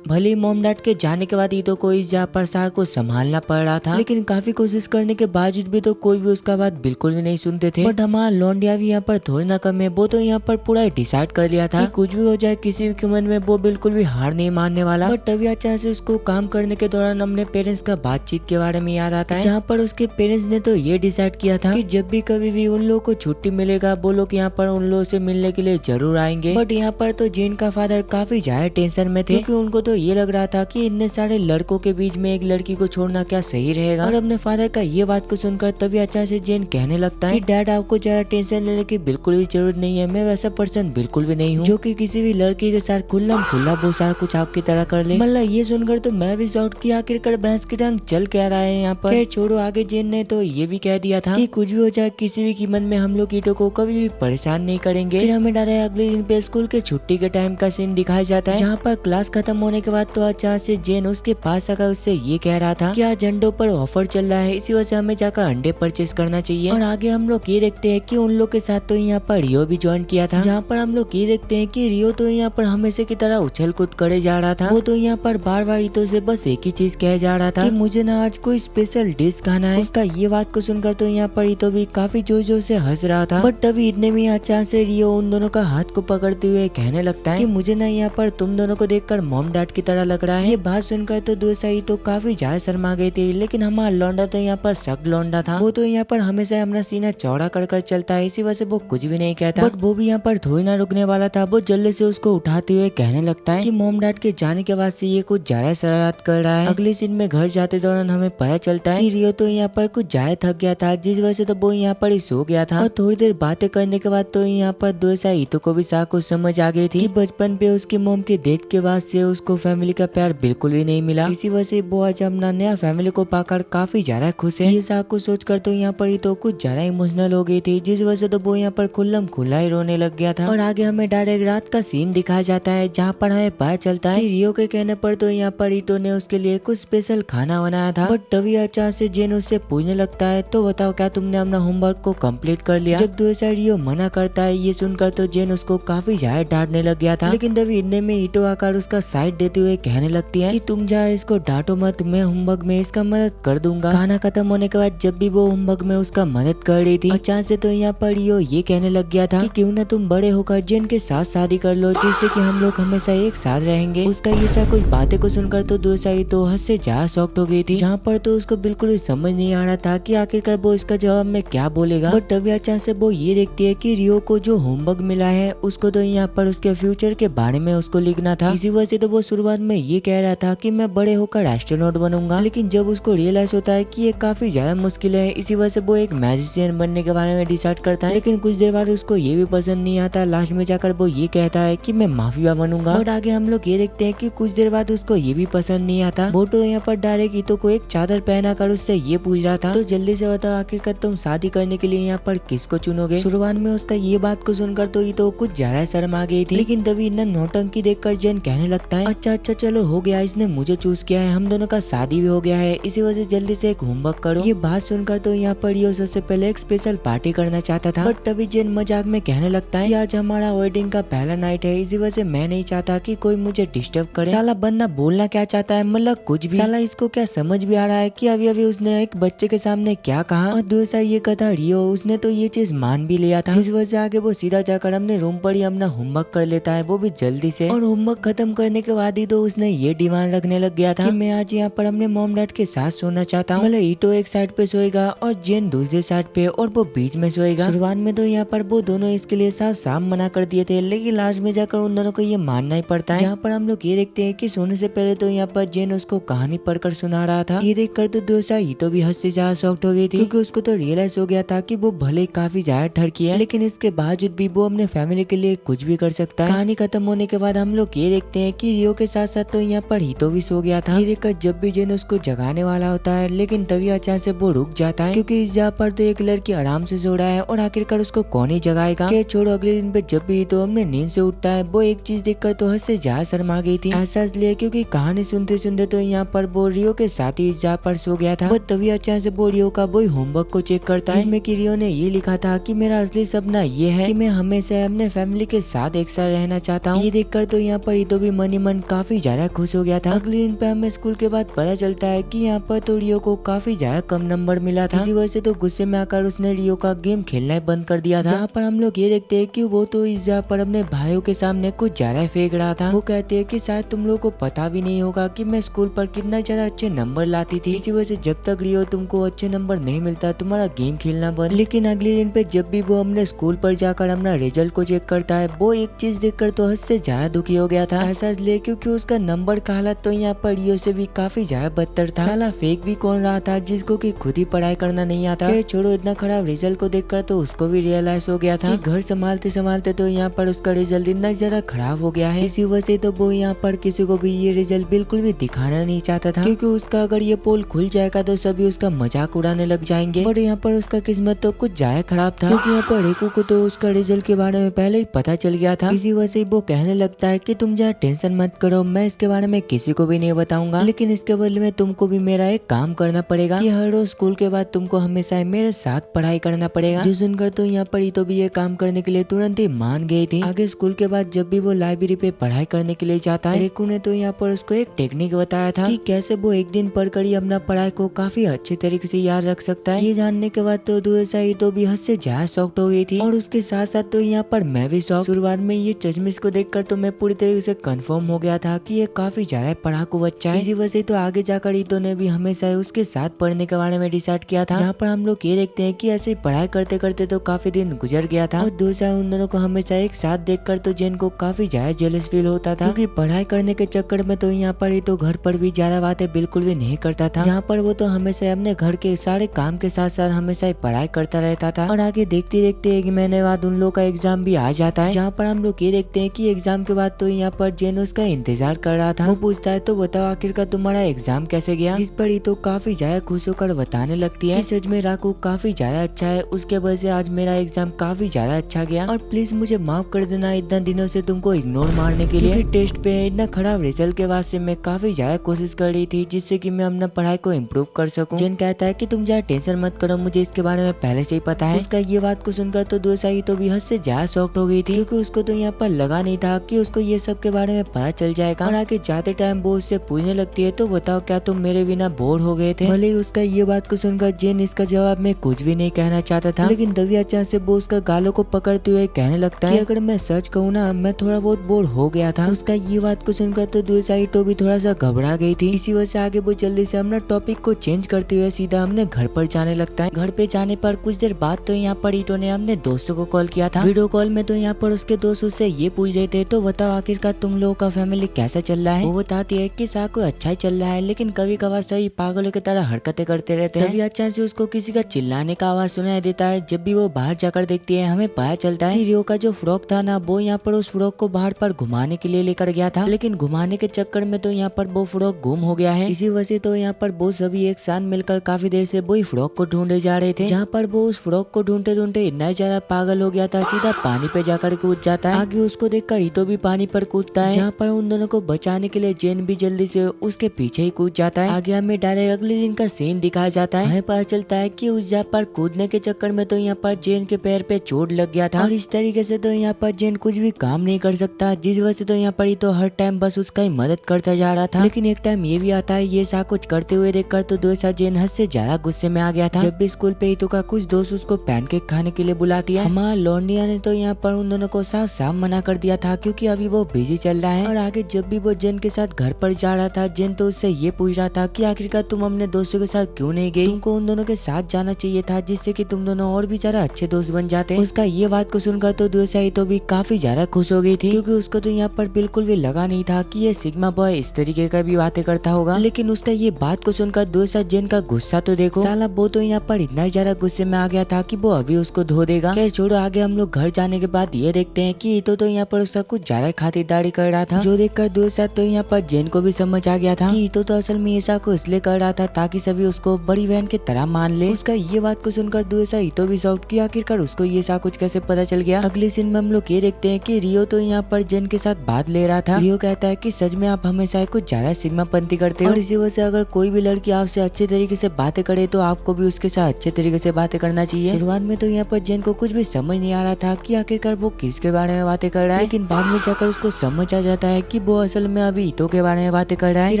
भले मोम डैड के जाने के बाद ईटो को इस जापरसार को संभालना पड़ रहा था, लेकिन काफी कोशिश करने के बावजूद भी तो कोई भी उसका बात बिल्कुल भी नहीं सुनते थे। बट हमारा लौंडिया भी यहाँ पर थोड़ी ना कम है। वो तो यहाँ पर पूरा डिसाइड कर लिया था कि कुछ भी हो जाए किसी भी कीमत में वो बिल्कुल भी हार नहीं मानने वाला। बट तभी अचानक से उसको काम करने के दौरान अपने पेरेंट्स का बातचीत के बारे में याद आता है, जहाँ पर उसके पेरेंट्स ने तो ये डिसाइड किया था कि जब भी कभी भी उन लोगों को छुट्टी मिलेगा वो लोग यहाँ पर उन लोगों से मिलने के लिए जरूर आएंगे। बट यहाँ पर तो जेन का फादर काफी ज्यादा टेंशन में थे क्योंकि उनको तो ये लग रहा था कि इतने सारे लड़कों के बीच में एक लड़की को छोड़ना क्या सही रहेगा। और अपने फादर का ये बात को सुनकर तभी अचानक से जेन कहने लगता है कि डैड आपको ज्यादा टेंशन लेने की बिल्कुल भी जरूरत नहीं है। मैं वैसा पर्सन बिल्कुल भी नहीं हूँ जो कि किसी भी लड़की के साथ खुल्लम खुल्ला वो सारा कुछ आपकी तरह कर ले। मतलब ये सुनकर तो मैं भी शॉर्ट की आखिरकार भैंस की टांग चल क्या रहा है यहाँ पर। छोड़ो, आगे जेन ने तो ये भी कह दिया था कि कुछ भी हो जाए किसी भी कीमत में हम लोग ईटो को कभी भी परेशान नहीं करेंगे। फिर हमें डायरेक्ट अगले दिन पे स्कूल के छुट्टी के टाइम का सीन दिखाया जाता है, जहाँ पर क्लास खत्म होने जाने के बाद तो अचानक से जेन उसके पास आकर उससे ये कह रहा था कि आज अंडों पर ऑफर चल रहा है, इसी वजह से हमें जाकर अंडे परचेस करना चाहिए। और आगे हम लोग ये देखते हैं कि उन लोग के साथ तो यहाँ पर रियो भी ज्वाइन किया था, जहाँ पर हम लोग ये देखते हैं कि रियो तो यहाँ पर हमेशा की तरह उछल कूद करे जा रहा था। वो तो यहाँ पर बार बार ईतो से बस एक ही चीज कह जा रहा था कि मुझे ना आज कोई स्पेशल डिश खाना है। उसका ये बात को सुनकर तो यहाँ पर ईतो भी काफी जोर जोर से हंस रहा था। बट तभी इतने में अचानक से रियो उन दोनों का हाथ को पकड़ते हुए कहने लगता है कि मुझे ना यहाँ पर तुम दोनों को देखकर मॉम डैड की तरह लग रहा है। ये बात सुनकर तो दोसाई तो काफी ज्यादा शर्मा गई थी, लेकिन हमारा लौंडा तो यहाँ पर सख्त लौंडा था। वो तो यहाँ पर हमेशा अपना सीना चौड़ा कर चलता है, इसी वजह से वो कुछ भी नहीं कहता। बट वो भी यहाँ पर थोड़ी ना रुकने वाला था। वो जल्दी से उसको उठाते हुए कहने लगता है कि मॉम डैड के जाने के बाद से ये कुछ ज्यादा शरारत कर रहा है। अगले सीन में घर जाते दौरान हमें पता चलता है कि रियो तो यहाँ पर कुछ ज्यादा थक गया था, जिस वजह से तो वो यहाँ पर ही सो गया था। और थोड़ी देर बातें करने के बाद तो यहाँ पर दोसाई ईतो को भी कुछ समझ आ गई थी कि बचपन पे उसकी मॉम के डेथ के बाद से उसको फैमिली का प्यार बिल्कुल भी नहीं मिला। इसी वजह से वो आज अपना नया फैमिली को पाकर काफी ज्यादा खुश है। ये साग को सोचकर तो यहाँ पर तो कुछ ज्यादा इमोशनल हो गई थी, जिस वजह से तो वो यहाँ पर खुल्लम खुल्ला ही रोने लग गया था। और आगे हमें डायरेक्ट रात का सीन दिखाया जाता है, जहाँ पर हमें पता चलता है कि रियो के कहने पर तो यहाँ पर ईतो ने उसके लिए कुछ स्पेशल खाना बनाया था। बट तभी अचानक से जेन उससे पूछने लगता है तो बताओ क्या तुमने अपना होमवर्क को कंप्लीट कर लिया। जब दोसाई रियो मना करता है, ये सुनकर तो जेन उसको काफी ज्यादा डांटने लग गया था। लेकिन तभी इतने में ईतो आकर उसका साइड देते हुए कहने लगती है कि तुम जा इसको डांटो मत, मैं होमवर्क में इसका मदद कर दूंगा। खाना खत्म होने के बाद जब भी वो होमवर्क में उसका मदद कर रही थी, अचानक से तो यहाँ पर रियो ये कहने लग गया था कि क्यों ना तुम बड़े होकर जेन के साथ शादी कर लो, जिससे कि हम लोग हमेशा एक साथ रहेंगे। उसका ये सब कुछ बातें को सुनकर तो दोसाई तो हद से ज्यादा शॉक्ड हो गई थी, जहाँ पर तो उसको बिल्कुल भी समझ नहीं आ रहा था कि आखिरकार वो इसका जवाब में क्या बोलेगा। बट तभी अचानक से वो ये देखती है कि रियो को जो होमवर्क मिला है उसको तो यहाँ पर उसके फ्यूचर के बारे में उसको लिखना था। इसी वजह से तो वो शुरुआत में ये कह रहा था कि मैं बड़े होकर एस्ट्रोनॉट बनूंगा, लेकिन जब उसको रियलाइज होता है कि ये काफी ज्यादा मुश्किल है, इसी वजह से वो एक मैजिशियन बनने के बारे में डिसाइड करता है। लेकिन कुछ देर बाद उसको ये भी पसंद नहीं आता, लास्ट में जाकर वो ये कहता है कि मैं माफिया बनूंगा। बट आगे हम लोग ये देखते हैं कि कुछ देर बाद उसको ये भी पसंद नहीं आता। वो तो यहाँ पर डायरेक्ट ईतो को एक चादर पहना कर उससे ये पूछ रहा था तो जल्दी से बताओ आखिरकार तुम शादी करने के लिए यहाँ पर किसको चुनोगे। शुरुआत में उसका ये बात को सुनकर तो ईतो कुछ ज्यादा शर्म आ गई थी, लेकिन तभी इतना नौटंकी देखकर जेन कहने लगता है अच्छा अच्छा चलो हो गया, इसने मुझे चूज किया है, हम दोनों का शादी भी हो गया है, इसी वजह से जल्दी से एक होमवर्क करो। ये बात सुनकर तो यहाँ पर रियो सबसे पहले एक स्पेशल पार्टी करना चाहता था। बट तभी जेन मजाक में कहने लगता है कि आज हमारा वेडिंग का पहला नाइट है, इसी वजह से मैं नहीं चाहता कि कोई मुझे डिस्टर्ब करे। साला बंदा बोलना क्या चाहता है, मतलब कुछ भी। साला इसको क्या समझ भी आ रहा है कि अभी अभी उसने एक बच्चे के सामने क्या कहा। और दूसरा ये कथा रियो उसने तो ये चीज मान भी लिया था, जिस वजह से आगे वो सीधा जाकर अपने रूम पर ही अपना होमवर्क कर लेता है, वो भी जल्दी से। और होमवर्क खत्म करने के बाद ही तो उसने ये डिमांड रखने लग गया था कि मैं आज यहाँ पर अपने मॉम डैड के साथ सोना चाहता हूँ। मतलब ईतो एक साइड पे सोएगा और जेन दूसरे साइड पे और वो बीच में सोएगा। शुरुआत में तो यहाँ पर वो दोनों इसके लिए साफ साफ मना कर दिए थे, लेकिन लास्ट में जाकर उन दोनों को ये मानना ही पड़ता है। जहाँ पर हम लोग ये देखते हैं कि सोने से पहले तो यहाँ पर जेन उसको कहानी पढ़कर सुना रहा था। ये देखकर तो दोसाई ईतो भी हद से ज्यादा शॉक्ड हो गई थी, क्योंकि उसको तो रियलाइज हो गया था कि वो भले काफी ज्यादा ठरकी है, लेकिन इसके बावजूद भी वो अपने फैमिली के लिए कुछ भी कर सकता है। कहानी खत्म होने के बाद हम लोग ये देखते हैं कि रियो के साथ साथ तो यहाँ पर ईतो भी सो गया था। ये देखकर जब भी जेन उसको जगाने वाला होता है, लेकिन तभी अचानक से वो रुक जाता है, क्योंकि इस जगह पर तो एक लड़की आराम से सो रहा है और आखिरकार उसको कौन ही जगाएगा। के छोड़ो, अगले दिन पे जब भी ईतो अपने नींद से उठता है, वो एक चीज देखकर तो हद से ज्यादा शर्मा गई थी। ऐसा इसलिए क्योंकि कहानी सुनते सुनते तो यहाँ पर वो रियो के साथ ही इस जगह पर सो गया था। बट तभी अचानक से वो रियो का वही होमवर्क को चेक करता है, जिसमें कि रियो ने ये लिखा था कि मेरा असली सपना ये है कि मैं हमेशा अपने फैमिली के साथ एक साथ रहना चाहता हूँ। ये देखकर तो यहाँ पर ईतो भी मन ही मन काफी ज्यादा खुश हो गया था। अगले दिन पे हमें स्कूल के बाद पता चलता है कि यहाँ पर तो रियो को काफी ज्यादा कम नंबर मिला था। इसी वजह से तो गुस्से में आकर उसने रियो का गेम खेलना ही बंद कर दिया था। जहाँ पर हम लोग ये देखते हैं कि वो तो इस जगह पर अपने भाइयों के सामने कुछ ज्यादा फेंक रहा था। वो कहते हैं कि शायद तुम लोग को पता भी नहीं होगा कि मैं स्कूल पर कितना ज्यादा अच्छे नंबर लाती थी, इसी वजह से जब तक रियो तुमको अच्छे नंबर नहीं मिलता तुम्हारा गेम खेलना बंद। लेकिन अगले दिन पे जब भी वो अपने स्कूल पर जाकर अपना रिजल्ट को चेक करता है, वो एक चीज देखकर तो हद से ज्यादा दुखी हो गया था। ऐसा इसलिए क्योंकि उसका नंबर का हालत तो यहाँ पर रियो से भी काफी ज्यादा बदतर था। साला फेक भी कौन रहा था जिसको कि खुद ही पढ़ाई करना नहीं आता। छोड़ो, इतना खराब रिजल्ट को देखकर तो उसको भी रियलाइज हो गया था कि घर संभालते संभालते तो यहाँ पर उसका रिजल्ट इतना ज्यादा खराब हो गया है। इसी वजह से तो वो यहाँ पर किसी को भी ये रिजल्ट बिल्कुल भी दिखाना नहीं चाहता था, क्योंकि उसका अगर ये पोल खुल जाएगा तो सभी उसका मजाक उड़ाने लग जाएंगे। और यहाँ पर उसका किस्मत तो कुछ ज्यादा खराब था, क्योंकि यहाँ पर रेकू को तो उसका रिजल्ट के बारे में पहले ही पता चल गया था। इसी वजह से वो कहने लगता है कि तुम जहाँ टेंशन मत करो, करो, मैं इसके बारे में किसी को भी नहीं बताऊंगा, लेकिन इसके बदले में तुमको भी मेरा एक काम करना पड़ेगा कि हर रोज स्कूल के बाद तुमको हमेशा मेरे साथ पढ़ाई करना पड़ेगा। जो सुनकर तो यहाँ पर तो भी ये काम करने के लिए तुरंत ही मान गई थी। आगे स्कूल के बाद जब भी वो लाइब्रेरी पे पढ़ाई करने के लिए जाता है, रेकू ने तो यहाँ पर उसको एक टेक्निक बताया था कि कैसे वो एक दिन पढ़कर ही अपना पढ़ाई को काफी अच्छे तरीके से याद रख सकता है। ये जानने के बाद तो दुएसा तो भी हद से ज्यादा शॉक्ड हो गई थी और उसके साथ साथ तो यहाँ पर मैं भी शॉक। शुरुआत में ये चश्मिश को देखकर तो मैं पूरी तरीके से कंफर्म हो गया था कि ये काफी ज्यादा पढ़ाकू बच्चा है। इसी वजह से तो आगे जाकर ईतो ने भी हमेशा उसके साथ पढ़ने के बारे में डिसाइड किया था, जहाँ पर हम लोग ये देखते हैं कि ऐसे पढ़ाई करते करते तो काफी दिन गुजर गया था और दूसरा उन दोनों को हमेशा एक साथ देखकर तो जेन को काफी ज्यादा जेलस फील होता था, क्योंकि पढ़ाई करने के चक्कर में तो यहाँ पर तो घर पर भी ज्यादा बातें बिल्कुल भी नहीं करता था, जहाँ पर वो तो हमेशा अपने घर के सारे काम के साथ साथ हमेशा पढ़ाई करता रहता था। और आगे देखते देखते 1 महीने बाद उन लोग का एग्जाम भी आ जाता है, जहाँ पर हम लोग ये देखते हैं कि एग्जाम के बाद तो यहाँ पर जेन उसका इंतजार कर रहा था। वो पूछता है तो बताओ आखिरकार तुम्हारा एग्जाम कैसे गया, जिस पर तो काफी ज्यादा खुश होकर बताने लगती है कि सच में राकू काफी ज्यादा अच्छा है, उसके वजह से आज मेरा एग्जाम काफी ज्यादा अच्छा गया और प्लीज मुझे माफ कर देना इतना दिनों से तुमको इग्नोर मारने के लिए। टेस्ट पे इतना खराब रिजल्ट के बाद से मैं काफी ज्यादा कोशिश कर रही थी जिससे कि मैं अपना पढ़ाई को इम्प्रूव कर सकूं। जेन कहता है कि तुम ज्यादा टेंशन मत करो, मुझे इसके बारे में पहले से ही पता है। उसका ये बात को सुनकर तो दुएसाई तो भी हद से ज्यादा शॉक्ड हो गई थी, क्योंकि उसको तो यहाँ पर लगा नहीं था कि उसको ये सब के बारे में पता चल जाएगा। और आगे जाते टाइम वो उससे पूछने लगती है तो बताओ क्या तुम मेरे बिना बोर हो गए थे। भले ही उसका ये बात को सुनकर जेन इसका जवाब में कुछ भी नहीं कहना चाहता था, लेकिन दवी अचानक से वो उसका गालों को पकड़ते हुए कहने लगता है कि अगर मैं सच कहूँ ना मैं थोड़ा बहुत बोर हो गया था। उसका ये बात को सुनकर तो दुएसाई तो भी थोड़ा सा घबरा गई थी। इसी वजह से आगे वो जल्दी से अपना टॉपिक को चेंज करते हुए सीधा हमने घर पर जाने लगता है। घर पे जाने पर कुछ देर बाद तो यहाँ पर ईटो ने अपने दोस्तों को कॉल किया था। वीडियो कॉल में तो यहाँ पर उसके दोस्त उससे ये पूछ रहे थे तो बताओ आखिरकार तुम लोगों का फैमिली कैसा चल रहा है। वो बताती है कि साको अच्छा ही चल रहा है, लेकिन कभी कभार सभी पागलों की तरह हरकतें करते रहते हैं। तभी अचानक से उसको किसी का चिल्लाने का आवाज सुनाई देता है। जब भी वो बाहर जाकर देखती है हमें पता चलता है कि रियो का जो फ्रॉक था ना वो यहाँ पर उस फ्रॉक को बाहर पर घुमाने के लिए लेकर गया था, लेकिन घुमाने के चक्कर में तो यहाँ पर वो फ्रॉक गुम हो गया है। इसी वजह से तो यहाँ पर वो सभी एक साथ मिलकर काफी देर से वही फ्रॉक को ढूंढे जा रहे थे, जहाँ पर वो उस फ्रॉक को ढूंढते ढूंढते इतना ज्यादा पागल हो गया था सीधा पानी पे जाकर कूद जाता है। आगे उसको देखकर ईटो भी पानी पर कूदता है, जहाँ पर उन दोनों को बचाने के लिए जेन भी जल्दी से उसके पीछे ही कूद जाता है। आगे हमें डायरेक्ट अगले दिन का सीन दिखाया जाता है। हमें पता चलता है कि उस जगह पर कूदने के चक्कर में तो यहाँ पर जेन के पैर पे चोट लग गया था और इस तरीके से तो यहाँ पर जेन कुछ भी काम नहीं कर सकता, जिस वजह से तो यहाँ पर तो हर टाइम बस उसका ही मदद करता जा रहा था। लेकिन एक टाइम ये भी आता है ये सा कुछ करते हुए देखकर तो दोसा जेन हद से ज्यादा गुस्से में आ गया था। जब भी स्कूल पे ईटो का कुछ दोस्त उसको पैनकेक खाने के लिए बुलाती है, हमारा लॉन्डिया ने तो यहाँ पर उन दोनों को साफ साफ मना कर दिया था क्योंकि अभी वो बिजी चल रहा है। और आगे जब भी वो जेन के साथ घर पर जा रहा था जेन तो उससे ये पूछ रहा था कि आखिरकार तुम अपने दोस्तों के साथ क्यों नहीं गई, तुमको उन दोनों के साथ जाना चाहिए था जिससे कि तुम दोनों और भी ज्यादा अच्छे दोस्त बन जाते। उसका ये बात को सुनकर तो दुएसाई तो भी काफी ज्यादा खुश हो गई थी, क्योंकि उसको तो यहाँ पर बिल्कुल भी लगा नहीं था कि ये सिग्मा बॉय इस तरीके का भी बातें करता होगा। लेकिन उसका ये बात को सुनकर दुएसा जेन का गुस्सा तो देखो, साला वो तो यहाँ पर इतना ही ज्यादा गुस्से में आ गया था कि वो अभी उसको धो देगा। खैर छोड़ो, आगे हम लोग घर जाने के बाद ये देखते हैं कि ईटो तो यहाँ पर उसका कुछ ज्यादा खातिरदारी कर रहा था, जो देखकर दुएसा तो यहाँ पर जेन को भी समझ आ गया था कि ईटो तो असल में ऐसा को इसलिए कर रहा था ताकि सभी उसको बड़ी बहन की तरह मान ले। उसका ये बात को सुनकर दुएसा ईटो भी शॉक्ड कि आखिरकार उसको ये सा कुछ कैसे पता चल गया। अगले सीन में हम लोग ये देखते हैं कि रियो तो यहाँ पर जेन के साथ बात ले रहा था। रियो कहता है कि सच में आप हमेशा कुछ ज्यादा सिग्मा पंथी करते हो और इसी वजह से अगर कोई भी लड़की आपसे अच्छे तरीके से बातें करे तो आपको भी उसके साथ अच्छे तरीके से बातें करना चाहिए। शुरुआत में तो यहाँ पर जेन को कुछ भी समझ नहीं आ रहा था कि आखिरकार वो किसके बारे में बातें कर रहा है, लेकिन बाद में जाकर उसको समझ आ जाता है कि वो असल में अभी ईटो के बारे में बातें कर रहा है। फिर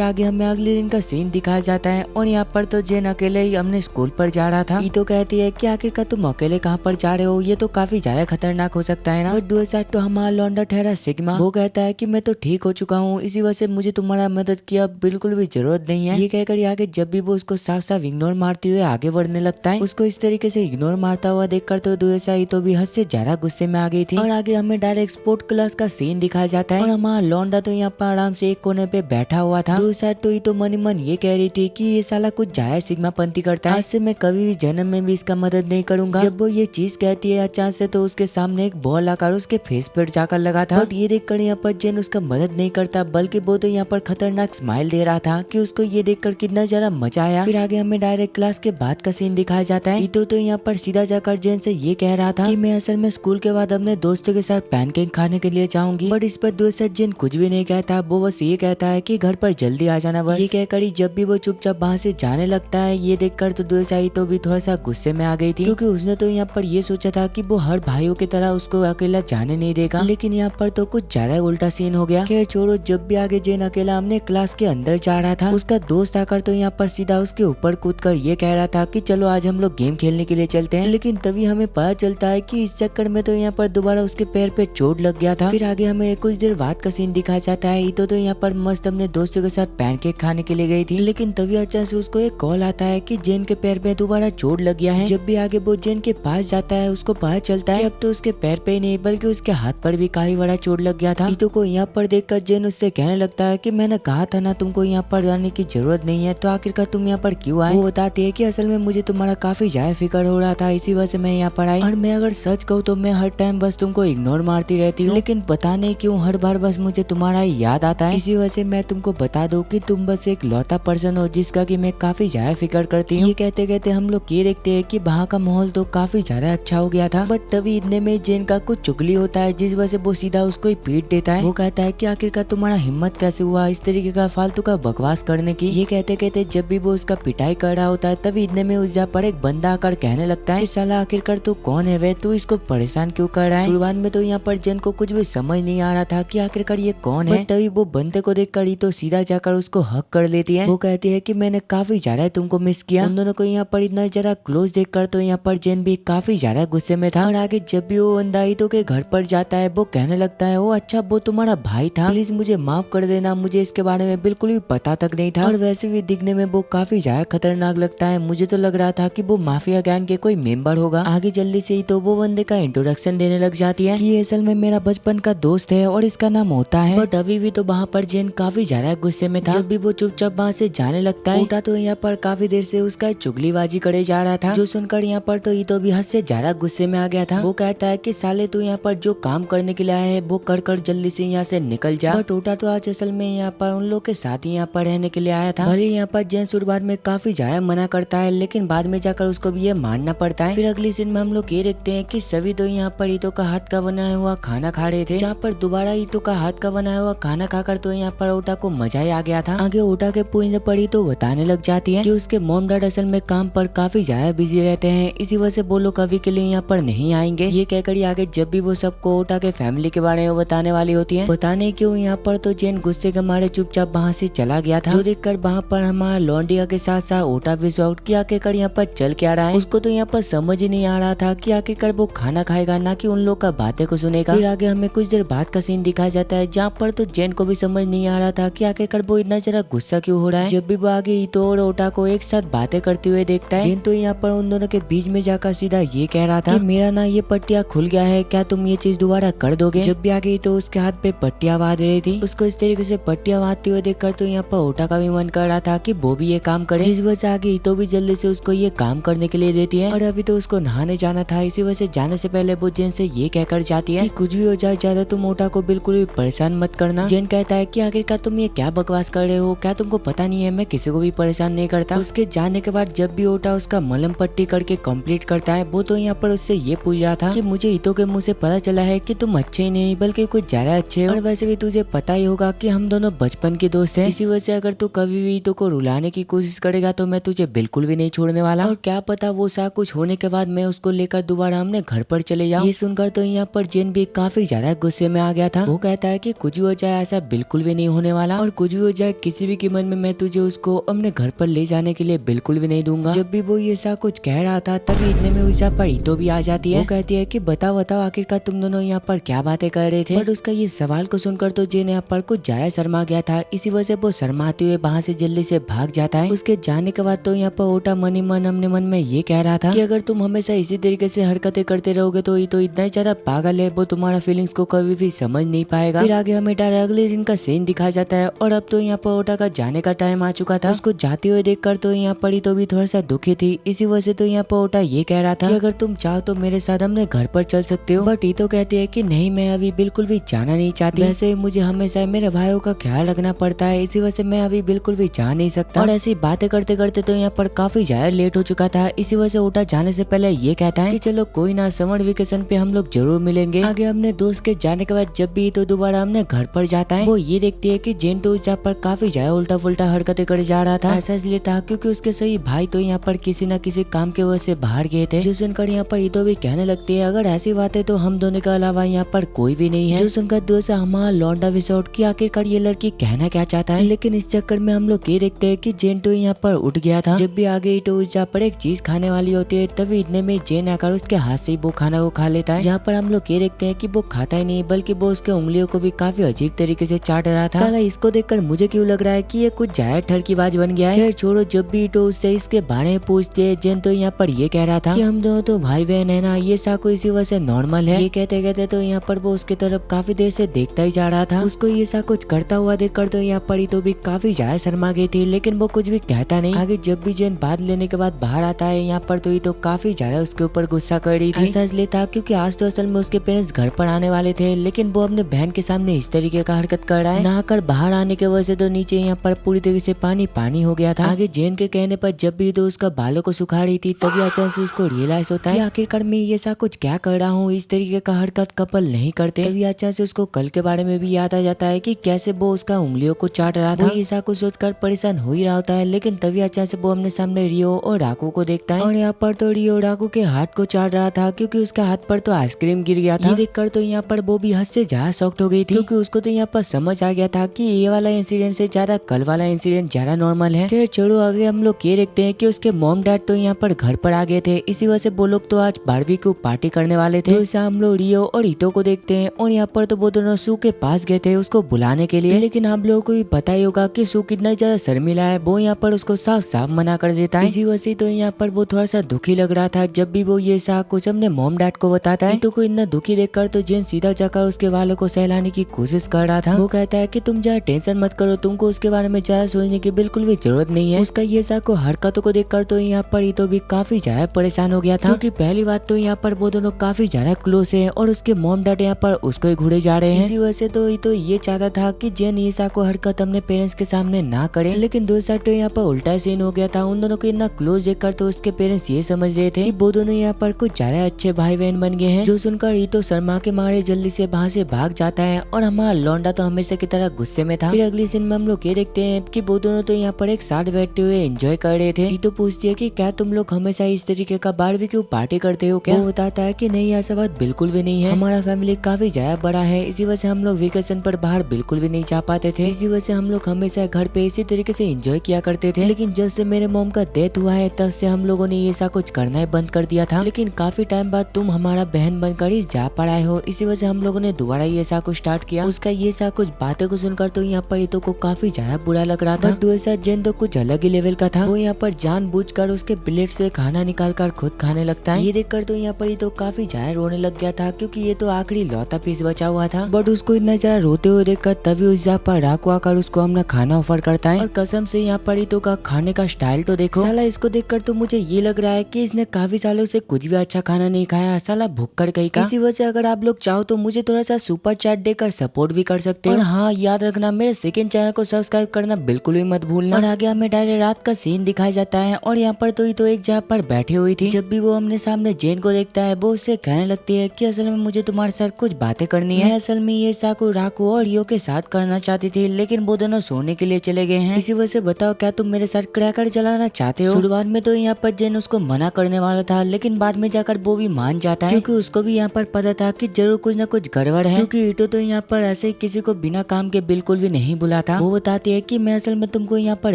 आगे हमें अगले दिन का सीन दिखाया जाता है और यहाँ पर तो जेन अकेले ही अपने स्कूल पर जा रहा था। ईटो कहती है कि आखिरकार तुम अकेले कहाँ पर जा रहे हो, ये तो काफी ज्यादा खतरनाक हो सकता है ना। और दूसरा तो हमारा लौंडा ठहरा सिग्मा, वो कहता है कि मैं तो ठीक हो चुका हूँ, इसी वजह से मुझे तुम्हारा मदद की अब बिल्कुल भी जरूरत नहीं है। ये कहकर आगे जब भी वो उसको साफ साफ इग्नोर मारते हुए आगे बढ़ने लगता है, उसको इस तरीके से इग्नोर मारता हुआ देखकर तो दूसरा तो भी हद से ज्यादा गुस्से में आ गई थी। और आगे हमें डायरेक्ट स्पोर्ट क्लास का सीन दिखाया जाता है और हमारा लौंडा तो यहाँ पर आराम से एक कोने पे बैठा हुआ था। दूसरा तो मन ही मन ये कह रही थी कि ये साला कुछ ज्यादा सिग्मा पंथी करता है, आज से मैं कभी भी जन्म में भी इसका मदद नहीं करूंगा। जब वो ये चीज कहती है अचानक से तो उसके सामने एक बॉल आकर उसके फेस पर जाकर लगा था। बट ये देखकर यहाँ पर जेन उसका मदद नहीं करता, बल्कि वो तो यहाँ पर खतरनाक स्माइल दे रहा था कि उसको ये देखकर कितना ज्यादा मजा आया। फिर आगे हमें डायरेक्ट क्लास के बाद का सीन दिखाया जाता है। ईटो तो यहाँ पर सीधा जाकर जेन से ये कह रहा था कि मैं असल में स्कूल के बाद अपने दोस्तों के साथ पैनकेक खाने के लिए जाऊंगी, बट इस पर दूसरा जेन कुछ भी नहीं नहीं कहता, वो बस ये कहता है कि घर पर जल्दी आ जाना बस। ये कहकर ही जब भी वो चुपचाप वहाँ से जाने लगता है, ये देखकर तो दोसाई तो भी थोड़ा सा गुस्से में आ गई थी, क्योंकि उसने तो यहाँ पर ये सोचा था कि वो हर भाइयों की तरह उसको अकेला जाने नहीं देगा, लेकिन यहाँ पर तो कुछ ज्यादा उल्टा सीन हो गया। खैर छोड़ो, जब भी आगे जेन अकेला हमने क्लास के अंदर जा रहा था, उसका दोस्त आकर तो यहाँ पर सीधा उसके ऊपर कूदकर ये कह रहा था कि चलो आज हम लोग गेम खेलने के लिए चलते हैं, लेकिन तभी हमें पता चलता है कि इस चक्कर में तो यहाँ पर दोबारा उसके पैर पे चोट लग गया था। फिर आगे हमें कुछ देर बाद का सीन दिखाया जाता है। ईतो तो यहाँ पर मस्त अपने दोस्तों के साथ पैनकेक खाने के लिए गई थी, लेकिन तभी अचानक से उसको एक कॉल आता है कि जेन के पैर पे दोबारा चोट लग गया है। जब भी आगे वो जेन के पास जाता है, उसको पता चलता है कि अब तो उसके पैर पे ही नहीं बल्कि उसके हाथ पर भी काफी बड़ा चोट लग गया था। ईतो को यहाँ पर देखकर जेन उससे कहने लगता है कि मैंने कहा था ना तुमको यहाँ पर आने की जरूरत नहीं है, तो आखिरकार तुम यहाँ पर क्यों आए। वो बताती है कि असल में मुझे तुम्हारा काफी ज्यादा फिक्र हो रहा था, इसी वजह से मैं यहाँ पर आई, और मैं अगर सच कहूँ तो मैं हर टाइम बस तुमको इग्नोर मारती रहती हूँ, लेकिन पता नहीं क्यों हर बार बस मुझे तुम्हारा याद आता है। इसी वजह से मैं तुमको बता दूं कि तुम बस एक लौता पर्सन हो जिसका कि मैं काफी ज्यादा फिक्र करती हूँ। ये कहते कहते हम लोग ये देखते हैं कि वहाँ का माहौल तो काफी ज्यादा अच्छा हो गया था, बट तभी इतने में जेन का कुछ चुगली होता है, जिस वजह से वो सीधा उसको ही पीट देता है। वो कहता है कि आखिरकार तुम्हारा हिम्मत कैसे हुआ इस तरीके का फालतू का बकवास करने की। ये कहते कहते जब भी वो उसका पिटाई कर रहा होता है, तभी इतने में उस पर एक बंदा आकर कहने लगता है, साला आखिरकार तू कौन है वे, तू इसको परेशान क्यों कर रहा है। शुरुआत में तो यहाँ पर जेन को कुछ भी समझ नहीं आ रहा था कि आखिरकार ये कौन है, तभी वो बंदे को देखकर ही तो सीधा जाकर उसको हक कर लेती है। वो कहती है कि मैंने काफी ज्यादा तुमको मिस किया। उन दोनों को यहाँ पर इतना जरा क्लोज देखकर तो यहाँ पर जेन भी काफी ज्यादा गुस्से में था। और आगे जब भी वो बंदा ईतो के घर पर जाता है, वो कहने लगता है, ओ अच्छा वो तुम्हारा भाई था, प्लीज मुझे माफ कर देना, मुझे इसके बारे में बिल्कुल भी पता तक नहीं था। और वैसे भी दिखने में वो काफी ज्यादा खतरनाक लगता है, मुझे तो लग रहा था कि वो माफिया गैंग के कोई मेंबर होगा। आगे जल्दी से ही तो वो बंदे का इंट्रोडक्शन देने लग जाती है कि ये असल में मेरा बचपन का दोस्त है और इसका नाम होता है। बट अभी भी तो वहाँ पर जेन काफी ज्यादा गुस्से में था। जब भी वो चुपचाप वहाँ से जाने लगता है, ओटा तो यहाँ पर काफी देर से उसका चुगलीबाजी करे जा रहा था, जो सुनकर यहाँ पर तो ईतो भी हद से ज्यादा गुस्से में आ गया था। वो कहता है कि साले तू यहाँ पर जो काम करने के लिए आया है वो कर कर जल्दी से यहाँ से निकल जा। बट ओटा तो आज असल में यहाँ पर उन लोग के साथ ही यहाँ पर रहने के लिए आया था। भले यहाँ पर जेन शुरुआत में काफी ज्यादा मना करता है, लेकिन बाद में जाकर उसको भी ये मानना पड़ता है। फिर अगली सीन में हम लोग ये देखते हैं कि सभी तो यहाँ पर ईतो का हाथ का बनाया हुआ खाना खा रहे थे, जहाँ पर दोबारा ईतो का हाथ का बनाया हुआ खाना खाकर तो यहाँ पर ओटा को मजा ही आ गया था। आगे ओटा के पूछने पड़ी तो बताने लग जाती है कि उसके मॉम डैड असल में काम पर काफी ज्यादा बिजी रहते हैं, इसी वजह से वो लोग कभी के लिए यहाँ पर नहीं आएंगे। ये कहकर ही आगे जब भी वो सबको ओटा के फैमिली के बारे में बताने वाली होती है, पता नहीं क्यों यहाँ पर तो जेन गुस्से के मारे चुपचाप वहाँ से चला गया था, जो देखकर वहाँ पर हमारा लॉन्डिया के साथ साथ ओटा भी शॉक्ड कि आखिरकार यहाँ पर चल क्या रहा है। उसको तो यहाँ पर समझ ही नहीं आ रहा था कि आखिरकार वो खाना खाएगा ना कि उन लोग का बातें को सुनेगा। फिर आगे हमें कुछ देर बाद का सीन दिखाया जाता है, जहाँ पर तो जेन को भी समझ नहीं आ रहा था कि आखिरकार वो इतना जरा गुस्सा क्यों हो रहा है। जब भी वो आगे ईतो और ओटा को एक साथ बातें करते हुए देखता है, जेन तो यहाँ पर उन दोनों के बीच में जाकर सीधा ये कह रहा था कि मेरा ना ये पट्टिया खुल गया है, क्या तुम ये चीज दोबारा कर दोगे। जब भी आगे तो उसके हाथ पे पट्टिया बांध रही थी, उसको इस तरीके से पट्टिया बांधते हुए देखकर तो यहाँ पर ओटा का भी मन कर रहा था कि वो भी ये काम करे, जिस वजह से आगे तो भी जल्दी से उसको ये काम करने के लिए देती है। और अभी तो उसको नहाने जाना था, इसी वजह से जाने से पहले वो जेन से ये कहकर जाती है कि कुछ भी हो जाए ज्यादा तुम ओटा को बिल्कुल भी परेशान मत करना। जेन कहता है कि आखिरकार तुम ये क्या बकवास कर रहे हो, क्या तुमको पता नहीं है मैं किसी को भी परेशान नहीं करता। उसके जाने के बाद जब भी ओटा उसका मलम पट्टी करके कंप्लीट करता है, वो तो यहाँ पर उससे ये पूछ रहा था कि मुझे ईतो के मुंह से पता चला है कि तुम अच्छे ही नहीं बल्कि कुछ ज्यादा अच्छे हो, और वैसे भी तुझे पता ही होगा कि हम दोनों बचपन के दोस्त हैं, इसी वजह से अगर तू कभी भी ईतो को रुलाने की कोशिश करेगा तो मैं तुझे बिल्कुल भी नहीं छोड़ने वाला, और क्या पता वो सा कुछ होने के बाद मैं उसको लेकर दोबारा हमने घर पर चले जाऊं। ये सुनकर तो यहाँ पर जेन भी काफी ज्यादा गुस्से में आ गया था। वो कहता है कि कुछ भी हो जाए ऐसा बिल्कुल भी नहीं होने वाला, और कुछ भी हो जाए किसी भी कीमत में मैं तुझे उसको अपने घर पर ले जाने के लिए बिल्कुल भी नहीं दूंगा। जब भी वो ये सा कुछ कह रहा था, तभी इतने में उस पर ईतो भी आ जाती है। वो कहती है कि बताओ बताओ आखिरकार तुम दोनों यहाँ पर क्या बातें कर रहे थे। बट उसका ये सवाल को सुनकर तो जेन यहाँ पर कुछ ज्यादा शर्मा गया था, इसी वजह से वो शर्माते हुए वहाँ से जल्दी से भाग जाता है। उसके जाने के बाद तो यहाँ पर ओटा मनी मन अपने मन में ये कह रहा था कि अगर तुम हमेशा इसी तरीके से हरकतें करते रहोगे तो ये तो इतना ही ज्यादा पागल है, वो तुम्हारा फीलिंग्स को कभी भी समझ नहीं पाएगा। फिर आगे हमें डायरेक्ट अगले दिन का सीन दिखाया जाता है, और अब तो यहाँ पर ओटा का जाने का टाइम आ चुका था। उसको जाते हुए देखकर तो यहाँ पर तो भी थोड़ा सा दुखी थी, इसी वजह से तो यहाँ पर ओटा ये कह रहा था कि अगर तुम चाहो तो मेरे साथ हमने घर पर चल सकते हो। बट ईतो कहती है कि नहीं, मैं अभी बिल्कुल भी जाना नहीं चाहती, वैसे मुझे हमेशा मेरे भाइयों का ख्याल रखना पड़ता है, इसी वजह से मैं अभी बिल्कुल भी जा नहीं सकता। और ऐसी बातें करते करते तो यहाँ पर काफी ज्यादा लेट हो चुका था, इसी वजह से ओटा जाने से पहले ये कहता है कि चलो कोई ना, समर वेकेशन पे हम लोग जरूर मिलेंगे। आगे हमने दोस्त के जाने के बाद जब भी तो दोबारा हमने घर पर जाता है। वो ये देखती है कि जेन तो उस जगह पर काफी ज्यादा उल्टा फुल्टा हरकतें करे जा रहा था। ऐसा इसलिए था क्योंकि उसके सभी भाई तो यहाँ पर किसी न किसी काम के वजह से बाहर गए थे। जो सुनकर यहाँ पर ईतो भी कहने लगती है अगर ऐसी बात है तो हम दोनों के अलावा यहाँ पर कोई भी नहीं है। जो सुनकर दिल से हमारा लौंडा विसौट की आखिरकार ये लड़की कहना क्या चाहता है। लेकिन इस चक्कर में हम लोग ये देखते हैं कि जेन तो यहाँ पर उठ गया था। जब भी आगे ईटो उस जगह पर एक चीज खाने वाली होती है तभी इतने में जेन आकर उसके हाथ से वो खाना को खा लेता है। जहाँ पर हम लोग ये देखते हैं कि वो खाता ही नहीं बल्कि वो उसके उंगलियों को भी काफी अजीब तरीके से चाट रहा था। साला इसको देखकर मुझे क्यों लग रहा है कि ये कुछ जायद ठरकीबाज बन गया है। खैर छोड़ो, जब भी ईटो उससे इसके बारे में पूछते है जेन तो यहाँ पर ये कह रहा था कि हम दोनों तो भाई बहन है ना, ये साको इसी वजह से नॉर्मल है। ये कहते कहते तो यहाँ पर वो उसके तरफ काफी देर से देखता ही जा रहा था। उसको ये सा कुछ करता हुआ देखकर तो यहाँ पर तो भी काफी ज्यादा शर्मा गई थी, लेकिन वो कुछ भी कहता नहीं। आगे जब भी जेन बात लेने के बाद बाहर आता है यहाँ पर तो काफी ज्यादा उसके ऊपर गुस्सा कर रही थी। ऐसा इसलिए था क्योंकि आज तो असल में उसके पेरेंट्स घर पर आने वाले थे, लेकिन वो अपने बहन के सामने इस तरीके का हरकत कर रहा है। नहाकर बाहर आने की वजह से तो नीचे यहाँ पर पूरी तरीके से पानी पानी हो गया था। आगे जेन के कहने पर जब भी तो उसका बालों को सुखा रही थी तभी अचानक से उसको रियलाइज होता है कि आखिरकार मैं ये सा कुछ क्या कर रहा हूँ, इस तरीके का हरकत कपल नहीं करते। तभी अचानक से उसको कल के बारे में भी याद आ जाता है कि कैसे वो उसका उंगलियों को चाट रहा था। वो ऐसा कुछ सोचकर परेशान हो ही रहा होता है, लेकिन तभी अचानक से वो अपने सामने रियो और राकू को देखता है और यहाँ पर तो रियो राकू के हाथ को चाट रहा था क्योंकि उसका हाथ पर तो आइसक्रीम गिर गया था। ये देखकर तो यहाँ पर वो भी हद से ज्यादा शॉक्ड हो गई थी क्योंकि उसको तो यहाँ पर समझ आ गया था कि ये वाला इंसिडेंट से ज्यादा कल वाला इंसिडेंट ज्यादा नॉर्मल है। फिर छोड़ो, आगे हम लोग ये देखते हैं कि उसके मॉम डैड तो यहाँ पर घर पर आ गए थे। इसी वजह से वो लोग तो आज बारबेक्यू पार्टी करने वाले थे। तो हम लोग रियो और ईतो को देखते हैं और यहाँ पर तो वो दोनों सू के पास गए थे उसको बुलाने के लिए। लेकिन आप लोगों को भी पता ही होगा कि सू कितना ज्यादा शर्मिला है, वो यहाँ पर उसको साफ साफ मना कर देता है। इसी वजह से तो यहाँ पर वो थोड़ा सा दुखी लग रहा था जब भी वो ये सा कुछ अपने मॉम डैड को बताता है। ईतो को इतना दुखी देखकर तो जेन सीधा जाकर उसके वालों को सहलाने की कोशिश कर रहा था। वो कहता है कि तुम ज्यादा टेंशन मत करो, तुमको उसके बारे में ज्यादा सोचने की बिल्कुल भी जरूरत नहीं है। उसका ये सा को हरकतों को देखकर तो यहाँ पर ईतो भी काफी ज्यादा परेशान हो गया था क्योंकि पहली बात तो यहाँ पर वो दोनों काफी ज्यादा क्लोज है और उसके मॉम डैड यहाँ पर उसको ही घूरे जा रहे हैं। इसी वजह से तो ईतो ये चाहता था कि जेन ये सा को हरकत अपने पेरेंट्स के सामने ना करे, लेकिन दूसरी साइड तो यहाँ पर उल्टा सीन हो गया था। उन दोनों को इतना क्लोज देखकर तो उसके पेरेंट्स ये समझ रहे थे कि वो दोनों यहाँ पर कुछ ज्यादा अच्छे भाई बहन बन गए हैं। जो सुनकर ईतो शर्मा के मारे जल्दी से वहाँ से भाग जाता है और हमारा लौंडा तो हमेशा की तरह गुस्से में था। फिर अगली सीन में हम लोग ये देखते हैं कि वो दोनों तो यहाँ पर एक साथ बैठते हुए एंजॉय कर रहे थे। ईतो पूछती है कि क्या तुम लोग हमेशा इस तरीके का बारबेक्यू पार्टी करते हो क्या? वो बताता है कि नहीं, ऐसा बात बिल्कुल भी नहीं है। हमारा फैमिली काफी ज्यादा बड़ा है, इसी वजह से हम लोग वेकेशन पर बाहर बिल्कुल भी नहीं जा पाते थे। इसी वजह से हम लोग हमेशा घर पे इसी तरीके से एंजॉय किया करते थे। लेकिन जब से मेरे मॉम का डेथ हुआ है तब से हम लोगों ने ये सा कुछ करना ही बंद कर दिया था। लेकिन काफी टाइम बाद तुम हमारा बहन बनकर ही जा पड़ाए हो, इसी वजह से हम लोगों ने दोबारा ये सा कुछ स्टार्ट किया। उसका ये सा कुछ बातें को सुनकर तो यहाँ पर ईतो को काफी ज्यादा बुरा लग रहा था। दूसरा जेन तो कुछ अलग ही लेवल का था। वो यहाँ पर जानबूझकर उसके प्लेट से खाना निकाल कर खुद खाने लगता है। ये देखकर तो यहाँ पर तो काफी ज्यादा रोने लग गया था क्योंकि ये तो आखिरी लौता पीस बचा हुआ था। बट उसको इतना ज्यादा रोते हुए देखकर तभी उस जगह पर राकू आकर उसको अपना खाना ऑफर करता है और कसम से यहाँ पर तो का खाने का स्टाइल तो देखो। साला इसको देखकर तो मुझे ये लग रहा है कि इसने काफी सालों से कुछ भी अच्छा खाना नहीं खाया। साला भुक्कड़ कहीं का। इसी वजह से अगर आप लोग चाहो तो मुझे थोड़ा सा सुपर चैट देकर सपोर्ट भी कर सकते हो। और हाँ, याद रखना मेरे सेकंड चैनल को सब्सक्राइब करना बिल्कुल भी मत भूलना। और आगे हमें डायरेक्ट रात का सीन दिखाया जाता है और यहाँ पर तो एक जगह पर बैठी हुई थी। जब भी वो अपने सामने जेन को देखता है वो उससे कहने लगती है कि असल में मुझे तुम्हारे साथ कुछ बातें करनी है। असल में ये साकू राकू और रियो के साथ करना चाहती थी, लेकिन वो दोनों सोने के लिए चले गए हैं। इसी वजह से बताओ क्या तुम मेरे साथ क्रैकर चलाना चाहते हो? शुरुआत में तो यहाँ पर जेन उसको मना करने वाला था, लेकिन बाद में जाकर वो भी मान जाता है क्योंकि उसको भी यहाँ पर पता था कि जरूर कुछ न कुछ गड़बड़ है। क्योंकि ईटो तो यहाँ पर ऐसे किसी को बिना काम के बिल्कुल भी नहीं बुलाता। वो बताती है कि मैं असल में तुमको यहाँ पर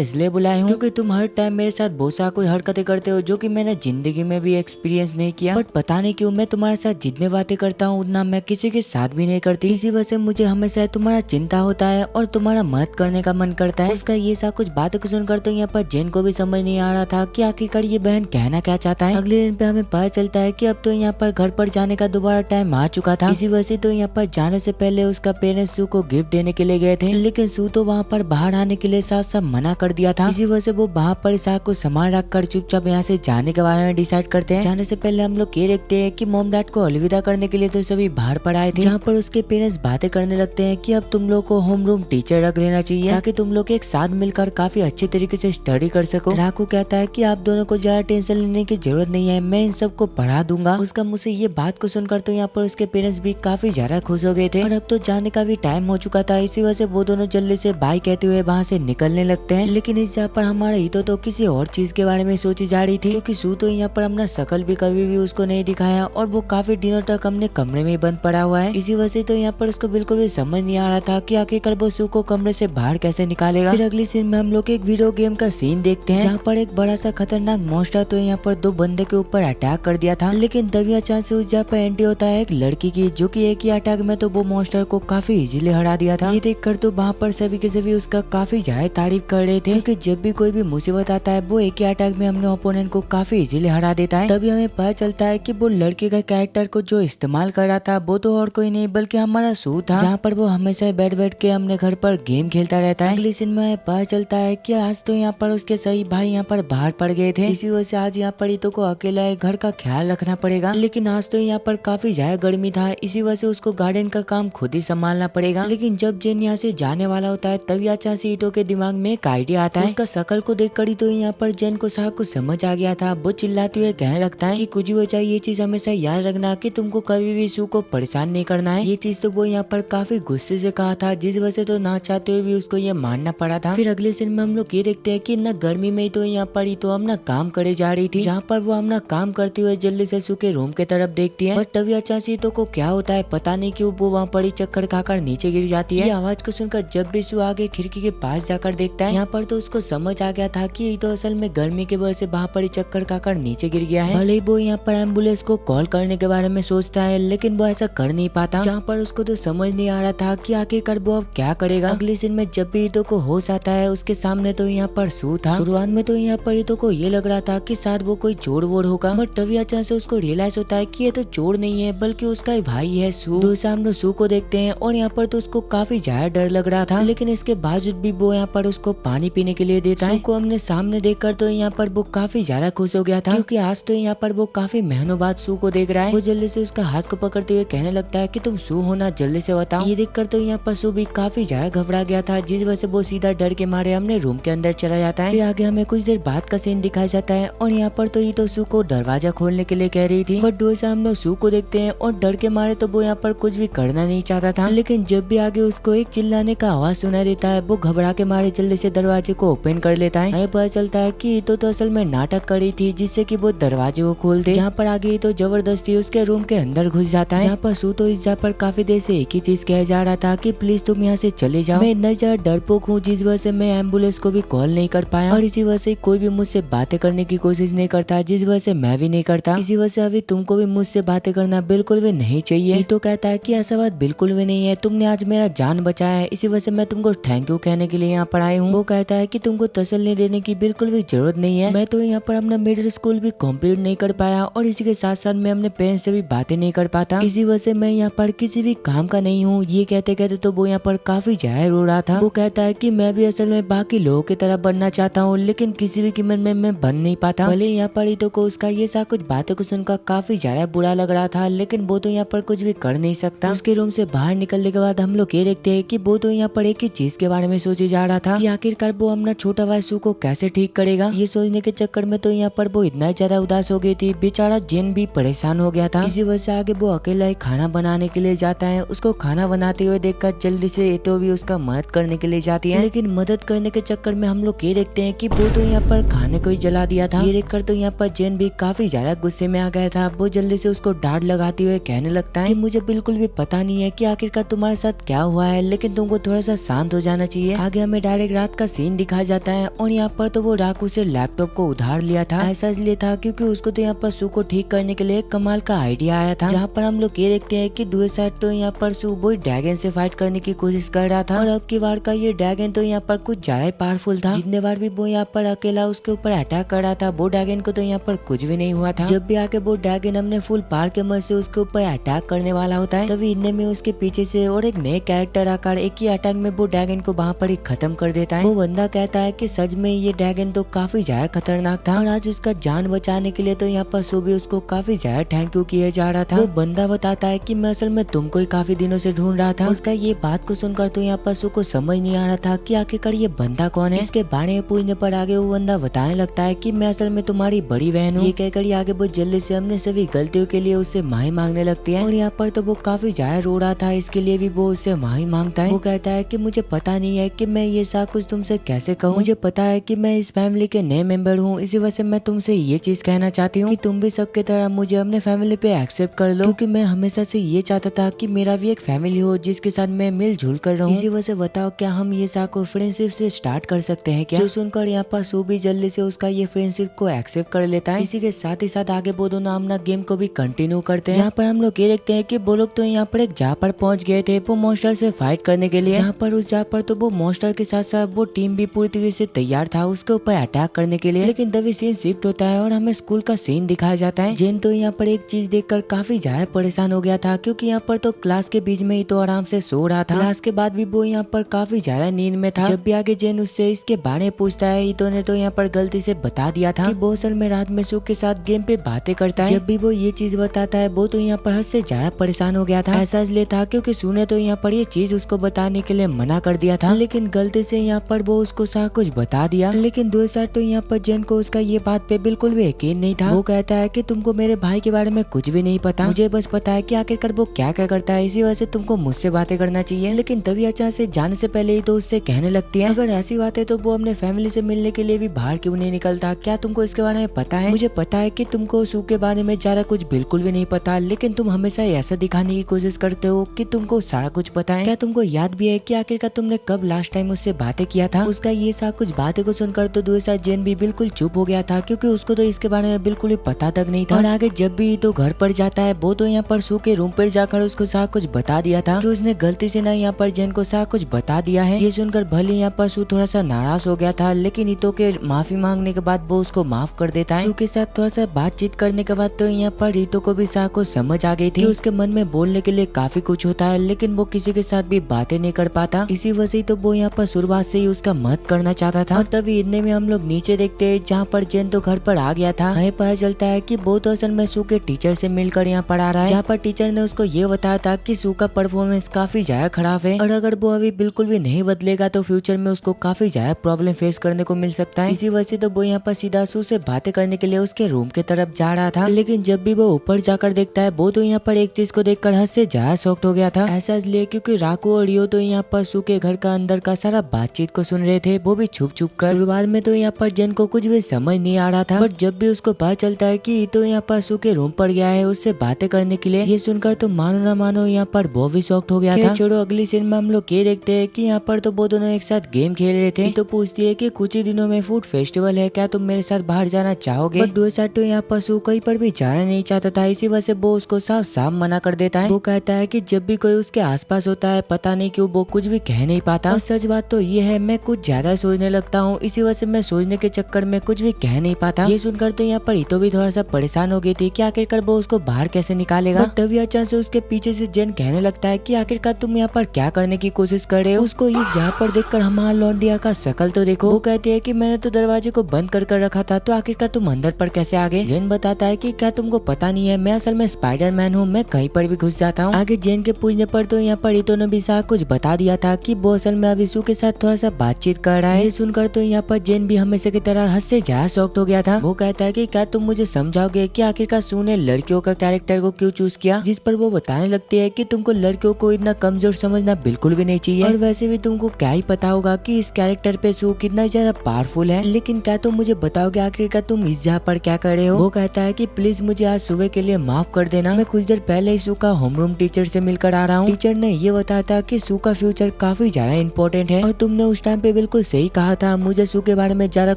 इसलिए बुलाया हूँ क्योंकि तुम हर टाइम मेरे साथ बहुत सा कोई हरकतें करते हो जो कि मैंने जिंदगी में भी एक्सपीरियंस नहीं किया। बट पता नहीं क्यों मैं तुम्हारे साथ जितने बातें करता हूँ उतना मैं किसी के साथ भी नहीं करती। इसी वजह से मुझे हमेशा तुम्हारा चिंता होता है और तुम्हारा मदद करने का मन करता है। उसका ये सा कुछ बातें को सुनकर तो यहाँ पर जेन को भी समझ नहीं आ रहा था कि आखिरकार ये बहन कहना क्या चाहता है। अगले दिन पे हमें पता चलता है कि अब तो यहाँ पर घर पर जाने का दोबारा टाइम आ चुका था। इसी वजह से तो यहाँ पर जाने से पहले उसका पेरेंट्स सू को गिफ्ट देने के लिए गए थे, लेकिन सू तो वहाँ पर बाहर आने के लिए साथ साथ मना कर दिया था। इसी वजह से वो वहाँ पर इस आग को सामान रखकर चुपचाप यहाँ से जाने के बारे में डिसाइड करते हैं। जाने से पहले हम लोग ये देखते हैं कि मॉम डैड को अलविदा करने के लिए तो सभी बाहर पर आए थे, जहाँ पर उसके पेरेंट्स बातें करने लगते हैं कि अब तुम लोग को होम रूम टीचर रख लेना चाहिए ताकि तुम लोग एक साथ मिलकर काफी अच्छे तरीके से स्टडी कर सको। राकू कहता है कि आप दोनों को ज्यादा टेंशन लेने की जरूरत नहीं है, मैं इन सबको पढ़ा दूंगा। उसका मुझसे ये बात को सुनकर तो यहाँ पर उसके पेरेंट्स भी काफी ज्यादा खुश हो गए थे और अब तो जाने का भी टाइम हो चुका था। इसी वजह से वो दोनों जल्दी से बाय कहते हुए वहाँ से निकलने लगते हैं। लेकिन इस जगह पर हमारा ईतो तो किसी और चीज के बारे में सोची जा रही थी, क्योंकि सू तो यहाँ पर अपना शकल भी कभी भी उसको नहीं दिखाया और वो काफी दिनों तक हमने कमरे में बंद पड़ा हुआ है। इसी वजह से तो यहाँ पर उसको बिल्कुल भी समझ नहीं आ रहा था कि आखिरकार वो सू को कमरे से बाहर कैसे निकालेगा। फिर अगली सीन में हम लोग एक वीडियो गेम का सीन देखते हैं, जहाँ पर एक बड़ा सा खतरनाक मॉन्स्टर तो यहाँ पर दो बंदे के ऊपर अटैक कर दिया था। लेकिन तभी अचानक से उस जगह पर एंट्री होता है एक लड़की की, जो कि एक ही अटैक में तो वो मॉन्स्टर को काफी इजीली हरा दिया था। ये देखकर तो वहाँ पर सभी के सभी उसका काफी ज्यादा तारीफ कर रहे थे, क्योंकि जब भी कोई भी मुसीबत आता है वो एक ही अटैक में हमने ओपोनेंट को काफी इजीली हरा देता है। तभी हमें पता चलता है कि वो लड़के का कैरेक्टर को जो इस्तेमाल कर रहा था वो तो और कोई नहीं बल्कि हमारा सू था, जहाँ पर वो हमेशा बैठ के हमने घर पर गेम खेलता रहता है। अगले सीन में पता चलता है कि आज तो यहाँ पर उसके सही भाई यहाँ पर बाहर पड़ गए थे। इसी वजह से आज यहाँ पर ईतो को अकेला घर का ख्याल रखना पड़ेगा। लेकिन आज तो यहाँ पर काफी ज्यादा गर्मी था, इसी वजह से उसको गार्डन का काम खुद ही संभालना पड़ेगा। लेकिन जब जेन यहाँ से जाने वाला होता है तभी अचानक से ईतो के दिमाग में एक आइडिया आता है। उसका शकल को देख कर ही तो यहाँ पर जेन को साहब कुछ समझ आ गया था। वो चिल्लाते हुए कहने लगता है कि कुछ भी हो जाए ये चीज हमेशा याद रखना कि तुमको कभी भी सू को परेशान नहीं करना है। ये चीज तो वो यहाँ पर काफी गुस्से से कहा था, जिस वजह से तो ना चाहते हुए भी उसको ये मानना पड़ा था। फिर अगले सीन में हम लोग ये देखते हैं कि न गर्मी में तो यहाँ पर ही तो अपना काम करे जा रही थी, जहाँ पर वो अपना काम करते हुए जल्दी से सू के रूम के तरफ देखती है। बट तभी अचानक से तो को क्या होता है पता नहीं क्यों वो वहाँ पर ही चक्कर खाकर नीचे गिर जाती है। ये आवाज को सुनकर जब भी सू आगे खिड़की के पास जाकर देखता है, यहाँ पर तो उसको समझ आ गया था कि ये तो असल में गर्मी की वजह से वहाँ पर ही चक्कर खाकर नीचे गिर गया है। भले ही वो यहाँ पर एम्बुलेंस को कॉल करने के बारे में सोचता है, लेकिन वो ऐसा कर नहीं पाता, जहाँ पर उसको तो समझ नहीं आ रहा था कि आखिरकार वो अब क्या करेगा। अगले सीन में जब भी ईतो को होश आता है उसके सामने तो यहाँ पर सू था। शुरुआत में तो यहाँ पर ईतो को ये लग रहा था कि शायद वो कोई चोर वोर होगा, बट तभी अचानक से उसको रियलाइज होता है कि ये तो चोर नहीं है बल्कि उसका ही भाई है सू। दूसरा हम लोग सू को देखते हैं और यहाँ पर तो उसको काफी ज्यादा डर लग रहा था, लेकिन इसके बावजूद भी वो यहाँ पर उसको पानी पीने के लिए देता है। सू को हमने सामने देखकर तो यहाँ पर वो काफी ज्यादा खुश हो गया था, क्योंकि आज तो यहाँ पर वो काफी महीनों बाद सू को देख रहा है। वो जल्दी से उसका हाथ को पकड़ते हुए कहने लगता है कि तुम सू हो ना, जल्दी से बताओ। ये देखकर तो यहाँ पर सू भी काफी ज्यादा घबरा गया था, जिस वजह से वो सीधा डर के मारे हमने रूम के अंदर चला जाता है। फिर आगे हमें कुछ देर बाद का सीन दिखाया जाता है और यहाँ पर तो ये तो सू को दरवाजा खोलने के लिए कह रही थी, बट दूसरा हम लोग सू को देखते हैं और डर के मारे तो वो यहाँ पर कुछ भी करना नहीं चाहता था। लेकिन जब भी आगे उसको एक चिल्लाने का आवाज सुनाई देता है वो घबरा के मारे जल्दी से दरवाजे को ओपन कर लेता है। हमें पता चलता है कि तो असल में नाटक करी थी जिससे कि वो दरवाजे को खोल दे, जहाँ पर आगे तो जबरदस्ती उसके रूम के अंदर घुस जाता है, जहाँ पर सू तो इस जगह पर काफी देर से एक ही चीज कह जा रहा था कि प्लीज तुम यहाँ से चले जाओ। मैं इतना ज्यादा डरपोक हूँ जिस वजह से मैं एम्बुलेंस को भी कॉल नहीं कर पाया, और इसी वजह से कोई भी मुझसे बातें करने की कोशिश नहीं करता, जिस वजह से मैं भी नहीं करता। इसी वजह से अभी तुमको भी मुझसे बातें करना बिल्कुल भी नहीं चाहिए। तो कहता है कि ऐसा बात बिल्कुल भी नहीं है, तुमने आज मेरा जान बचाया है, इसी वजह से मैं तुमको थैंक यू कहने के लिए यहाँ पर आई हूँ। वो कहता है कि तुमको तसल्ली देने की बिल्कुल भी जरूरत नहीं है, मैं तो यहाँ पर अपना मिडिल स्कूल भी कंप्लीट नहीं कर पाया और इसी के साथ साथ मैं अपने पेरेंट्स से भी बातें नहीं कर पाता, इसी वजह से मैं यहाँ पर किसी भी काम का नहीं हूँ। ये कहते कहते तो वो यहाँ पर काफी ज्यादा रो रहा था। वो कहता है कि मैं भी असल में बाकी लोगों की तरह बनना चाहता हूँ, लेकिन किसी भी कीमत में मैं बन नहीं पाता। भले यहाँ पर ईतो को उसका ये सा कुछ बातों को सुनकर काफी ज्यादा बुरा लग रहा था, लेकिन वो तो यहाँ पर कुछ भी कर नहीं सकता। उसके रूम से बाहर निकलने के बाद हम लोग ये देखते हैं कि वो तो यहाँ पर एक ही चीज के बारे में सोचे जा रहा था कि आखिरकार वो अपना छोटा भाई सू को कैसे ठीक करेगा। ये सोचने के चक्कर में तो यहाँ पर वो इतना ज्यादा उदास हो गई थी, बेचारा जेन भी परेशान हो गया था। इसी वजह से आगे वो अकेला ही खाना बनाने के लिए जाता है। उसको खाना बनाते हुए देखकर जल्दी से ईतो भी उसका मदद करने के लिए जाती है, लेकिन मदद करने के चक्कर में हम लोग ये देखते हैं कि वो तो यहाँ पर खाने को ही जला दिया था। ये देखकर तो यहाँ पर जेन भी काफी ज्यादा गुस्से में आ गया था। वो जल्दी से उसको डांट लगाते हुए कहने लगता है कि मुझे बिल्कुल भी पता नहीं है कि आखिरकार तुम्हारे साथ क्या हुआ है, लेकिन तुमको थोड़ा सा शांत हो जाना चाहिए। आगे हमें डायरेक्ट रात का सीन दिखाया जाता है और यहाँ पर तो वो राकू से लैपटॉप को उधार लिया था। ऐसा इसलिए था क्योंकि उसको तो यहाँ पर सू को ठीक करने के लिए कमाल का आइडिया आया था, जहाँ पर हम लोग ये देखते हैं कि दूसरे साइड तो यहाँ पर सू वो ड्रैगन से फाइट करने की कोशिश कर रहा था, और अब की बार का ये ड्रैगन तो यहाँ पर कुछ ज्यादा पावरफुल था। जितने बार भी वो यहाँ पर अकेला उसके ऊपर अटैक कर रहा था वो ड्रैगन को तो यहाँ पर कुछ भी नहीं हुआ था। जब भी आके वो ड्रैगन हमने फुल पावर के मदद से उसके ऊपर अटैक करने वाला होता है, तभी इतने में उसके पीछे से और एक नए कैरेक्टर आकर एक ही अटैक में वो ड्रैगन को वहाँ पर ही खत्म कर देता है। वो बंदा कहता है कि सच में ये ड्रैगन तो काफी ज्यादा खतरनाक था, और आज उसका जान बचाने के लिए तो यहाँ पर सू भी उसको काफी ज्यादा थैंक यू किया जा रहा था। वो बंदा बताता है कि मैं असल में तुमको ही काफी दिनों से ढूंढ रहा था। उसका ये बात को सुनकर तो यहाँ पर सू को समझ नहीं आ रहा था कि आखिरकार ये बंदा कौन है। इसके बारे में पूछने पर आगे वो बंदा बताने लगता है कि मैं असल में तुम्हारी बड़ी बहन हूँ। ये कहकर आगे वो जल्दी से हमने सभी गलतियों के लिए उससे माफी मांगने लगती है, और यहाँ पर तो वो काफी ज्यादा रो रहा था इसके लिए भी वो उससे माफी मांगता है। वो कहता है कि मुझे पता नहीं है कि मैं ये सब कुछ तुमसे कैसे कहूँ, मुझे पता है कि मैं इस फैमिली के नए मेंबर हूँ, इसी वजह से मैं तुमसे ये चीज कहना चाहती हूँ कि तुम भी सबके तरह मुझे अपने फैमिली पे एक्सेप्ट कर लो, क्योंकि मैं हमेशा से ये चाहता था कि मेरा भी एक फैमिली हो जिसके साथ मैं मिलजुल कर रहूं। इसी वजह से बताओ क्या हम ये साथ को फ्रेंडशिप से स्टार्ट कर सकते हैं क्या। जो सुनकर यहाँ पर सू भी जल्दी से उसका ये फ्रेंडशिप को एक्सेप्ट कर लेता है। इसी के साथ ही साथ आगे वो दोनों अपना गेम को भी कंटिन्यू करते हैं। यहाँ पर हम लोग ये देखते हैं कि वो लोग तो यहाँ पर एक जहाँ पर पहुंच गए थे वो मॉन्स्टर से फाइट करने के लिए। जहाँ पर उस जहाँ पर तो वो मॉन्स्टर के साथ साथ वो टीम भी पूरी तरीके से तैयार था उसके ऊपर अटैक करने के लिए। लेकिन तभी सीन शिफ्ट होता है और हमें स्कूल का सीन दिखाया जाता है। जेन तो यहाँ पर एक चीज देखकर काफी ज्यादा परेशान हो गया था, क्योंकि यहाँ पर तो क्लास के बीच में ही तो आराम से सो रहा था। क्लास के बाद भी वो यहाँ पर काफी ज्यादा नींद में था। जब भी आगे जेन उससे इसके बारे में पूछता है ईतो ने तो यहाँ पर गलती से बता दिया था कि वो असल में रात में सू के साथ गेम पे बातें करता है। जब भी वो ये चीज बताता है वो तो यहाँ पर हद से ज्यादा परेशान हो गया था। ऐसा इसलिए था क्योंकि सू ने तो यहाँ पर ये चीज उसको बताने के लिए मना कर दिया था, लेकिन गलती से यहाँ पर वो उसको सब कुछ बता दिया। लेकिन दूसरा तो यहाँ पर जेन को उसका ये बात पे बिल्कुल भी यकीन नहीं था। वो कहता है कि तुमको मेरे भाई के बारे में कुछ भी नहीं पता, मुझे बस पता है कि आखिरकार वो क्या क्या करता है, इसी वजह से तुमको मुझसे बातें करना चाहिए। लेकिन तभी अचानक से जाने से पहले ही तो उससे कहने लगती है अगर ऐसी बात है तो वो अपने फैमिली से मिलने के लिए भी बाहर क्यों नहीं निकलता, क्या तुमको इसके बारे में पता है। मुझे पता है कि तुमको सू के बारे में ज्यादा कुछ बिल्कुल भी नहीं पता, लेकिन तुम हमेशा ऐसा दिखाने की कोशिश करते हो कि तुमको सारा कुछ पता है। क्या तुमको याद भी है कि आखिरकार तुमने कब लास्ट टाइम उससे बातें किया था। उसका ये सब कुछ बातें को सुनकर तो दूसरा जेन भी बिल्कुल चुप हो गया था, क्योंकि उसको तो इसके बारे में बिल्कुल भी पता तक नहीं था। और आगे जब भी तो घर पर जाता है वो तो यहाँ पर सू के रूम पर जाकर उसको सब कुछ बता दिया था कि उसने गलती से ना यहाँ पर जेन को सब कुछ बता दिया है। ये सुनकर भले यहाँ पर सू थोड़ा सा नाराज हो गया था, लेकिन ईतो के माफी मांगने के बाद वो उसको माफ कर देता है। सू के साथ थोड़ा सा बातचीत करने के बाद तो यहाँ पर ईतो को भी सब कुछ समझ आ गई थी कि उसके मन में बोलने के लिए काफी कुछ होता है, लेकिन वो किसी के साथ भी बातें नहीं कर पाता। इसी वजह से तो वो यहाँ पर शुरुआत से ही उसका मदद करना चाहता था। और तभी इतने में हम लोग नीचे देखते हैं जहाँ पर जेन तो घर पर आ गया था। हमें पता चलता है कि वो तो असल में सू के टीचर से मिलकर यहाँ पर आ रहा है, जहाँ पर टीचर ने उसको ये बताया था कि सू का परफॉर्मेंस काफी ज्यादा खराब है और अगर वो अभी बिल्कुल भी नहीं बदलेगा तो फ्यूचर में उसको काफी ज्यादा प्रॉब्लम फेस करने को मिल सकता है। इसी वजह से तो वो यहाँ पर सीधा सू से बातें करने के लिए उसके रूम के तरफ जा रहा था। लेकिन जब भी वो ऊपर जाकर देखता है वो तो यहाँ पर एक चीज को देखकर हद से ज्यादा शॉक्ड हो गया था। ऐसा इसलिए क्योंकि राकू और रियो तो यहाँ पर सू के घर का अंदर का सारा बातचीत को सुन रहे थे, वो भी छुप छुप कर। शुरुआत में तो यहाँ पर जेन को कुछ भी समझ नहीं आ रहा था, बट जब भी उसको पता चलता है कि तो यहाँ पर सू के रूम पर गया है उससे बातें करने के लिए, ये सुनकर तो मानो ना मानो यहाँ पर वो भी शॉक्ड हो गया था। छोड़ो अगली सीन में हम लोग ये देखते हैं कि यहाँ पर तो वो दोनों एक साथ गेम खेल रहे थे। तो पूछती है कि कुछ ही दिनों में फूड फेस्टिवल है, क्या तुम मेरे साथ बाहर जाना चाहोगे। बट दूसरा तो यहाँ पर सू कहीं पर भी जाना नहीं चाहता था, इसी वजह से वो उसको साफ साफ मना कर देता है। वो कहता है कि जब भी कोई उसके आसपास होता है पता नहीं क्यों वो कुछ भी कह नहीं पाता। और सच बात तो ये है मैं कुछ ज्यादा सोचने लगता हूँ, इसी वजह से मैं सोचने के चक्कर में कुछ भी कह नहीं पाता। ये सुनकर तो यहाँ पर ईतो भी थोड़ा सा परेशान हो गई थी कि आखिरकार वो उसको बाहर कैसे निकालेगा। तभी अचानक से उसके पीछे से जेन कहने लगता है कि आखिरकार तुम यहाँ पर क्या करने की कोशिश कर रहे हो। उसको इस जगह पर देखकर हमारा लौंडिया का शकल तो देखो। वो कहती है कि मैंने तो दरवाजे को बंद कर रखा था, तो आखिरकार तुम अंदर पर कैसे आ गए। जेन बताता है कि क्या तुमको पता नहीं है मैं असल में स्पाइडरमैन हूँ, मैं कहीं पर भी घुस जाता हूँ। आगे जेन के पूछने पर तो यहाँ पर ईतो ने भी सारा कुछ बता दिया था कि वो असल में अभी सू के साथ थोड़ा सा बातचीत कर रहा है। ये सुनकर तो यहाँ पर जेन भी हमेशा की तरह हद से ज्यादा शॉक्ड हो गया था। वो कहता है कि क्या तुम मुझे समझाओगे कि आखिरकार सू ने लड़कियों का कैरेक्टर को क्यों चूज किया। जिस पर वो बताने लगती है कि तुमको लड़कियों को इतना कमजोर समझना बिल्कुल भी नहीं चाहिए, और वैसे भी तुमको क्या ही पता होगा कि इस कैरेक्टर पे सू कितना ज्यादा पावरफुल है। लेकिन क्या तुम मुझे बताओगे आखिरकार तुम इस जगह पर क्या कर रहे हो। वो कहता है कि प्लीज मुझे आज सुबह के लिए माफ कर देना, मैं कुछ देर पहले ही सू का होमरूम टीचर से मिलकर आ रहा हूँ। टीचर ने ये बताया था कि सू का फ्यूचर काफी ज्यादा इम्पोर्टेंट है और तुमने उस टाइम पे बिल्कुल सही कहा था, मुझे सू के बारे में ज्यादा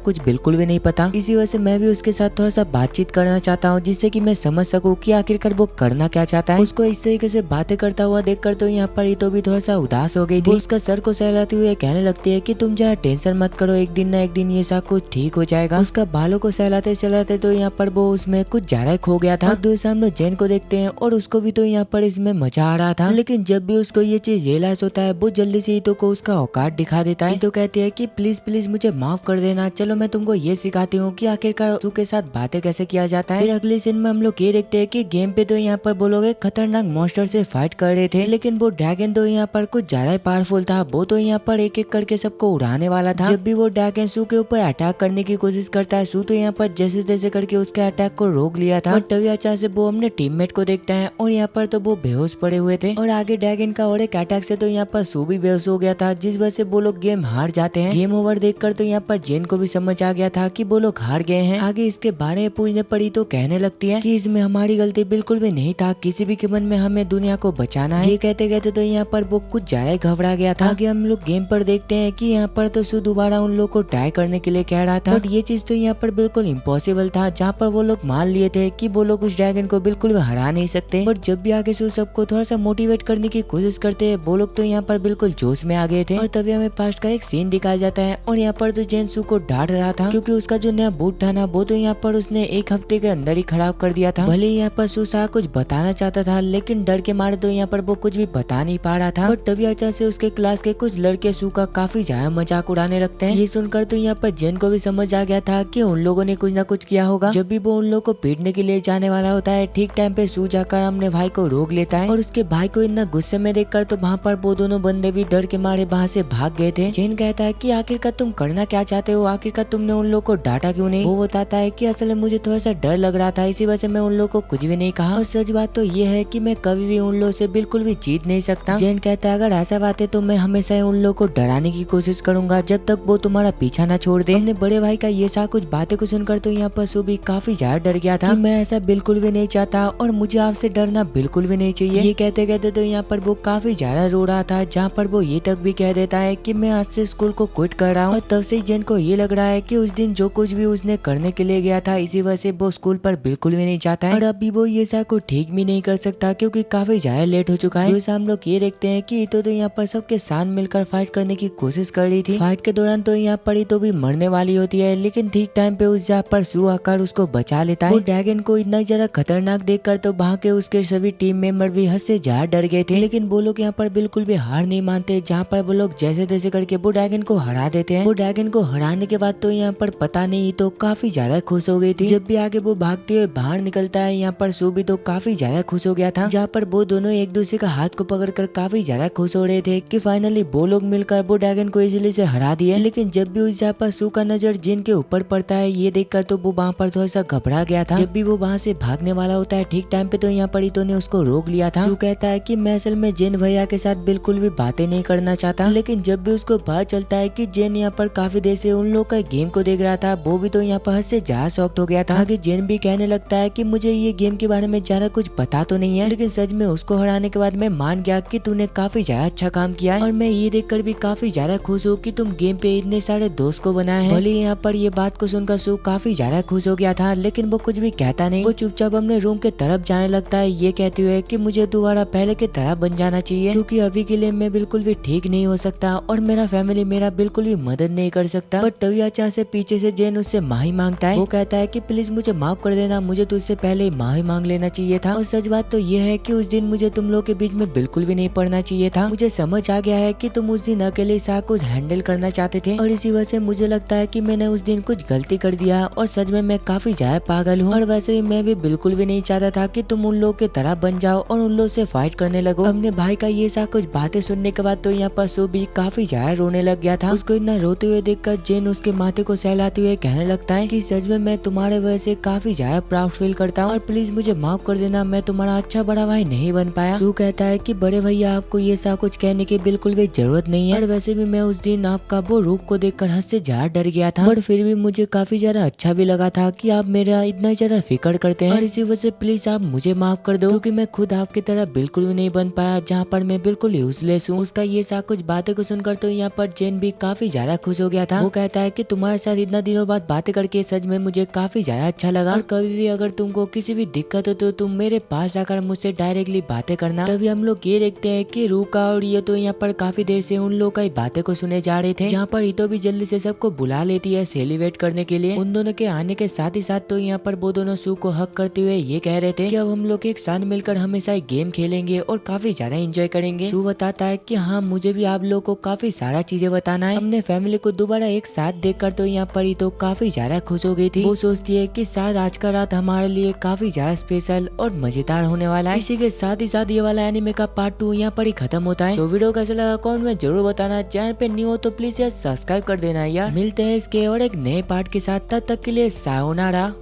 कुछ बिल्कुल भी नहीं पता। इसी वजह से मैं भी उसके साथ थोड़ा सा बातचीत करना चाहता हूँ, जिससे कि मैं समझ सकूँ कि आखिरकार वो करना क्या चाहता है। उसको इस तरीके से बातें करता हुआ देखकर तो यहाँ पर ईतो भी थोड़ा सा उदास हो गई थी। उसका सर को सहलाते हुए कहने लगती है कि तुम जरा टेंशन मत करो, एक दिन ना एक दिन ये सब कुछ ठीक हो जाएगा। उसका बालों को सहलाते सहलाते तो यहाँ पर वो उसमें कुछ ज्यादा खो गया था। दूसरा हम लोग जेन को देखते हैं और उसको भी तो यहाँ पर इसमें मजा आ रहा था। लेकिन जब भी उसको ये चीज रियलाइज होता है वो जल्दी से ईतो को उसका औकात दिखा देता है। तो कहती है कि प्लीज प्लीज मुझे माफ कर देना, चलो मैं तुमको ये सिखाती हूँ कि आखिरकार सू के साथ बातें कैसे किया जाता है। फिर अगले सीन में हम लोग ये देखते हैं कि गेम पे तो यहाँ पर वो लोग एक खतरनाक मॉन्स्टर से फाइट कर रहे थे, लेकिन वो ड्रैगन तो यहाँ पर कुछ ज्यादा पावरफुल था। वो तो यहाँ पर एक एक करके सबको उड़ाने वाला था। जब भी वो ड्रैगन सू के ऊपर अटैक करने की कोशिश करता है, सू तो यहाँ पर जैसे तैसे करके उसके अटैक को रोक लिया था। तभी अचानक से वो अपने टीममेट को देखता है और यहाँ पर तो वो बेहोश पड़े हुए थे और आगे ड्रैगन का और एक अटैक से तो यहाँ पर सू भी बेहोश हो गया था, जिस वजह से वो लोग गेम हार जाते हैं। गेम ओवर देखकर तो यहाँ पर जेन को भी समझ आ गया था कि वो लोग हार गए हैं। आगे इसके बारे में पूछने पड़ी तो कहने लगती है कि इसमें हमारी गलती बिल्कुल भी नहीं था, किसी भी कीमत में हमें दुनिया को बचाना है। ये कहते कहते तो यहाँ पर वो कुछ ज्यादा घबरा गया था। आगे हम लोग गेम पर देखते हैं कि यहाँ पर तो सू दोबारा उन लोग को ट्राई करने के लिए कह रहा था, बट ये चीज तो यहाँ पर बिल्कुल इम्पॉसिबल था, जहाँ पर वो लोग मान लिए थे कि वो लोग उस ड्रैगन को बिल्कुल भी हरा नहीं सकते। बट जब भी आगे सू सबको थोड़ा सा मोटिवेट करने की कोशिश करते हैं, वो लोग तो यहाँ पर बिल्कुल जोश में आ गए थे। और तभी हमें पास्ट का एक सीन दिखाया जाता है और यहाँ पर तो जेन सू को डांट रहा था, क्योंकि उसका जो नया बूट था ना, वो तो यहाँ पर उसने एक हफ्ते के अंदर ही खराब कर दिया था। भले यहाँ पर सू सा कुछ बताना चाहता था, लेकिन डर के मारे तो यहाँ पर वो कुछ भी बता नहीं पा रहा था। बट तभी अचानक से उसके क्लास के कुछ लड़के सू का काफी ज्यादा मजाक उड़ाने लगते हैं। ये सुनकर तो यहाँ पर जेन को भी समझ आ गया था कि उन लोगों ने कुछ ना कुछ किया होगा। जब भी वो उन लोगों को पीटने के लिए जाने वाला होता है, ठीक टाइम पे सू जाकर अपने भाई को रोक लेता है, और उसके भाई को इतना गुस्से में देखकर तो वहाँ पर वो दोनों बंदे भी डर के मारे वहाँ से भाग गए थे। जेन कहता है कि आखिरकार तुम करना क्या चाहते हो, आखिरकार तुमने उन लोगों को डांटा क्यों नहीं। वो बताता है कि असल में मुझे थोड़ा सा डर लग रहा था, इसी वजह से मैं उन लोगों को कुछ भी नहीं कहा। और सच बात तो ये है कि मैं कभी भी उन लोगों से बिल्कुल भी जीत नहीं सकता। जेन कहता है अगर ऐसा बात है तो मैं हमेशा उन लोगों को डराने की कोशिश करूंगा जब तक वो तुम्हारा पीछा ना छोड़ दे। अपने बड़े भाई का ये सा कुछ बातें को सुनकर तो यहाँ पर सू भी काफी ज्यादा डर गया था कि मैं ऐसा बिल्कुल भी नहीं चाहता और मुझे आपसे डरना बिल्कुल भी नहीं चाहिए। ये कहते कहते तो यहाँ पर वो काफी ज्यादा रो रहा था, जहाँ पर वो ये तक भी कह देता है कि मैं आज से स्कूल को क्विट कर रहा हूँ। और तब से जेन को ये लग रहा है कि उस दिन जो कुछ भी उसने करने के लिए गया था, इसी वजह से वो स्कूल पर बिल्कुल भी नहीं चाहता है। और अभी वो ये सा को ठीक भी नहीं कर सकता, क्योंकि काफी ज्यादा लेट हो चुका है। तो हम लोग ये देखते हैं कि इतो तो यहाँ पर सबके साथ मिलकर फाइट करने की कोशिश कर रही थी। फाइट के दौरान तो यहाँ पर इतो भी मरने वाली होती है, लेकिन ठीक टाइम पे उस जगह पर सू आकर उसको बचा लेता है। वो ड्रैगन को इतना ज्यादा खतरनाक देखकर तो वहाँ के उसके सभी टीम मेंबर भी हद से ज्यादा डर गए थे, लेकिन वो लोग यहाँ पर बिल्कुल भी हार नहीं मानते, जहाँ पर वो लोग जैसे तैसे करके वो ड्रैगन को हरा देते हैं। वो ड्रैगन को हराने के बाद तो यहाँ पर पता नहीं तो काफी ज्यादा खुश हो गई थी। जब भी आगे वो भागते हुए बाहर निकलता है, यहाँ पर सू भी तो काफी ज्यादा खुश हो गया था, जहाँ पर वो दोनों एक दूसरे का हाथ को पकड़कर काफी ज्यादा खुश हो रहे थे कि फाइनली वो लोग मिलकर वो ड्रैगन को इजीली से हरा दिया। लेकिन जब भी उस जगह पर सू का नजर जिन के ऊपर पड़ता है, ये देखकर तो वो वहाँ पर थोड़ा सा घबरा गया था। जब भी वो वहाँ से भागने वाला होता है, ठीक टाइम पे तो यहाँ पर इतो ने उसको रोक लिया था। सू कहता है कि मैं असल में जेन भैया के साथ बिल्कुल भी बातें नहीं करना चाहता, लेकिन जब भी उसको पता चलता है कि जेन यहाँ पर काफी देर से उन लोग का गेम को देख रहा था, वो भी तो यहाँ पर हद से ज्यादा शॉक्ड हो गया था। आगे जेन भी कहने लगता है कि मुझे ये गेम के बारे में ज्यादा कुछ पता तो नहीं है, लेकिन सच में उसको हराने के बाद मैं मान गया कि तूने काफी ज्यादा अच्छा काम किया है, और मैं ये देखकर भी काफी ज्यादा खुश हूँ कि तुम गेम पे इतने सारे दोस्त को बनाए हैं। भले यहाँ पर ये बात को सुनकर सू काफी ज्यादा खुश हो गया था, लेकिन वो कुछ भी कहता नहीं। वो चुपचाप अपने रूम के तरफ जाने लगता है, ये कहते हुए कि मुझे दोबारा पहले की तरह बन जाना चाहिए, क्योंकि अभी के लिए मैं बिल्कुल भी ठीक नहीं हो सकता और मेरा फैमिली मेरा बिल्कुल भी मदद नहीं कर सकता। बट तभी अचानक से पीछे से जेन उससे माफी मांगता है। वो कहता है कि प्लीज मुझे माफ कर देना, मुझे तुझसे पहले ही माफी मांग लेना चाहिए था। और सच बात तो ये है कि उस दिन मुझे तुम लोग के बीच में बिल्कुल भी नहीं पड़ना चाहिए था। मुझे समझ आ गया है कि तुम उस दिन अकेले सा कुछ हैंडल करना चाहते थे, और इसी वजह से मुझे लगता है कि मैंने उस दिन कुछ गलती कर दिया, और सच में मैं काफी ज्यादा पागल हूँ। और वैसे ही मैं भी बिल्कुल भी नहीं चाहता था कि तुम उन लोग की तरह बन जाओ और उन लोग से फाइट करने लगो। अपने भाई का ये सा कुछ बातें सुनने के बाद तो यहाँ पर सू भी काफी ज्यादा रोने लग गया था। उसको इतना रोते हुए देखकर जेन उसके माथे को सहलाते हुए कहने लगता है कि सच में मैं तुम्हारे वजह से काफी ज्यादा प्राउड फील करता हूँ, और प्लीज मुझे माफ कर देना, मैं तुम्हारा अच्छा बड़ा भाई नहीं बन पाया। सू कहता है कि बड़े भैया आपको ये सा कुछ कहने की बिल्कुल भी जरूरत नहीं है, और वैसे भी मैं उस दिन आपका वो रूप को देखकर हद से ज्यादा डर गया था, बट फिर भी मुझे काफी ज्यादा अच्छा भी लगा था कि आप मेरा इतना ज्यादा फिक्र करते हैं, और इसी वजह से प्लीज आप मुझे माफ कर दो, क्योंकि मैं खुद आपकी तरह बिल्कुल भी नहीं बन पाया, जहाँ पर मैं बिल्कुल यूजलेस हूँ। उसका ये सा कुछ बातें को सुनकर तो यहाँ पर जेन भी काफी ज्यादा खुश हो गया था। वो कहता है कि तुम्हारे साथ इतना दिनों बाद बातें करके सच में मुझे काफी ज्यादा अच्छा लगा, और कभी भी अगर तुमको किसी भी दिक्कत हो तो तुम मेरे पास आकर मुझसे डायरेक्टली बातें करना। तभी हम लोग ये देखते हैं कि रूका और ये तो यहाँ पर काफी देर से उन लोग की बातें को सुने जा रहे थे, जहाँ पर इतो भी जल्दी से सबको बुला लेती है सेलिब्रेट करने के लिए। उन दोनों के आने के साथ ही साथ तो यहाँ पर वो दोनों सू को हक करते हुए ये कह रहे थे कि अब हम लोग एक साथ मिलकर हमेशा एक गेम खेलेंगे और काफी ज्यादा एंजॉय करेंगे। सू बताता है कि हाँ मुझे भी आप लोगों को काफी सारा चीजें बताना है। अपने फैमिली को दोबारा एक साथ देखकर तो यहाँ पर तो काफी ज्यादा खुश हो गई थी। वो सोचती है कि शायद आज का रात हमारे लिए काफी ज्यादा स्पेशल और मजेदार होने वाला है। इसी के साथ ही साथ ये वाला एनिमे का पार्ट 2 यहाँ पर ही खत्म होता है। तो वीडियो कैसा लगा कमेंट में जरूर बताना। चैनल पे न्यू हो तो प्लीज यार सब्सक्राइब कर देना यार। मिलते हैं इसके और एक नए पार्ट के साथ, तब तक के लिए सायोनारा।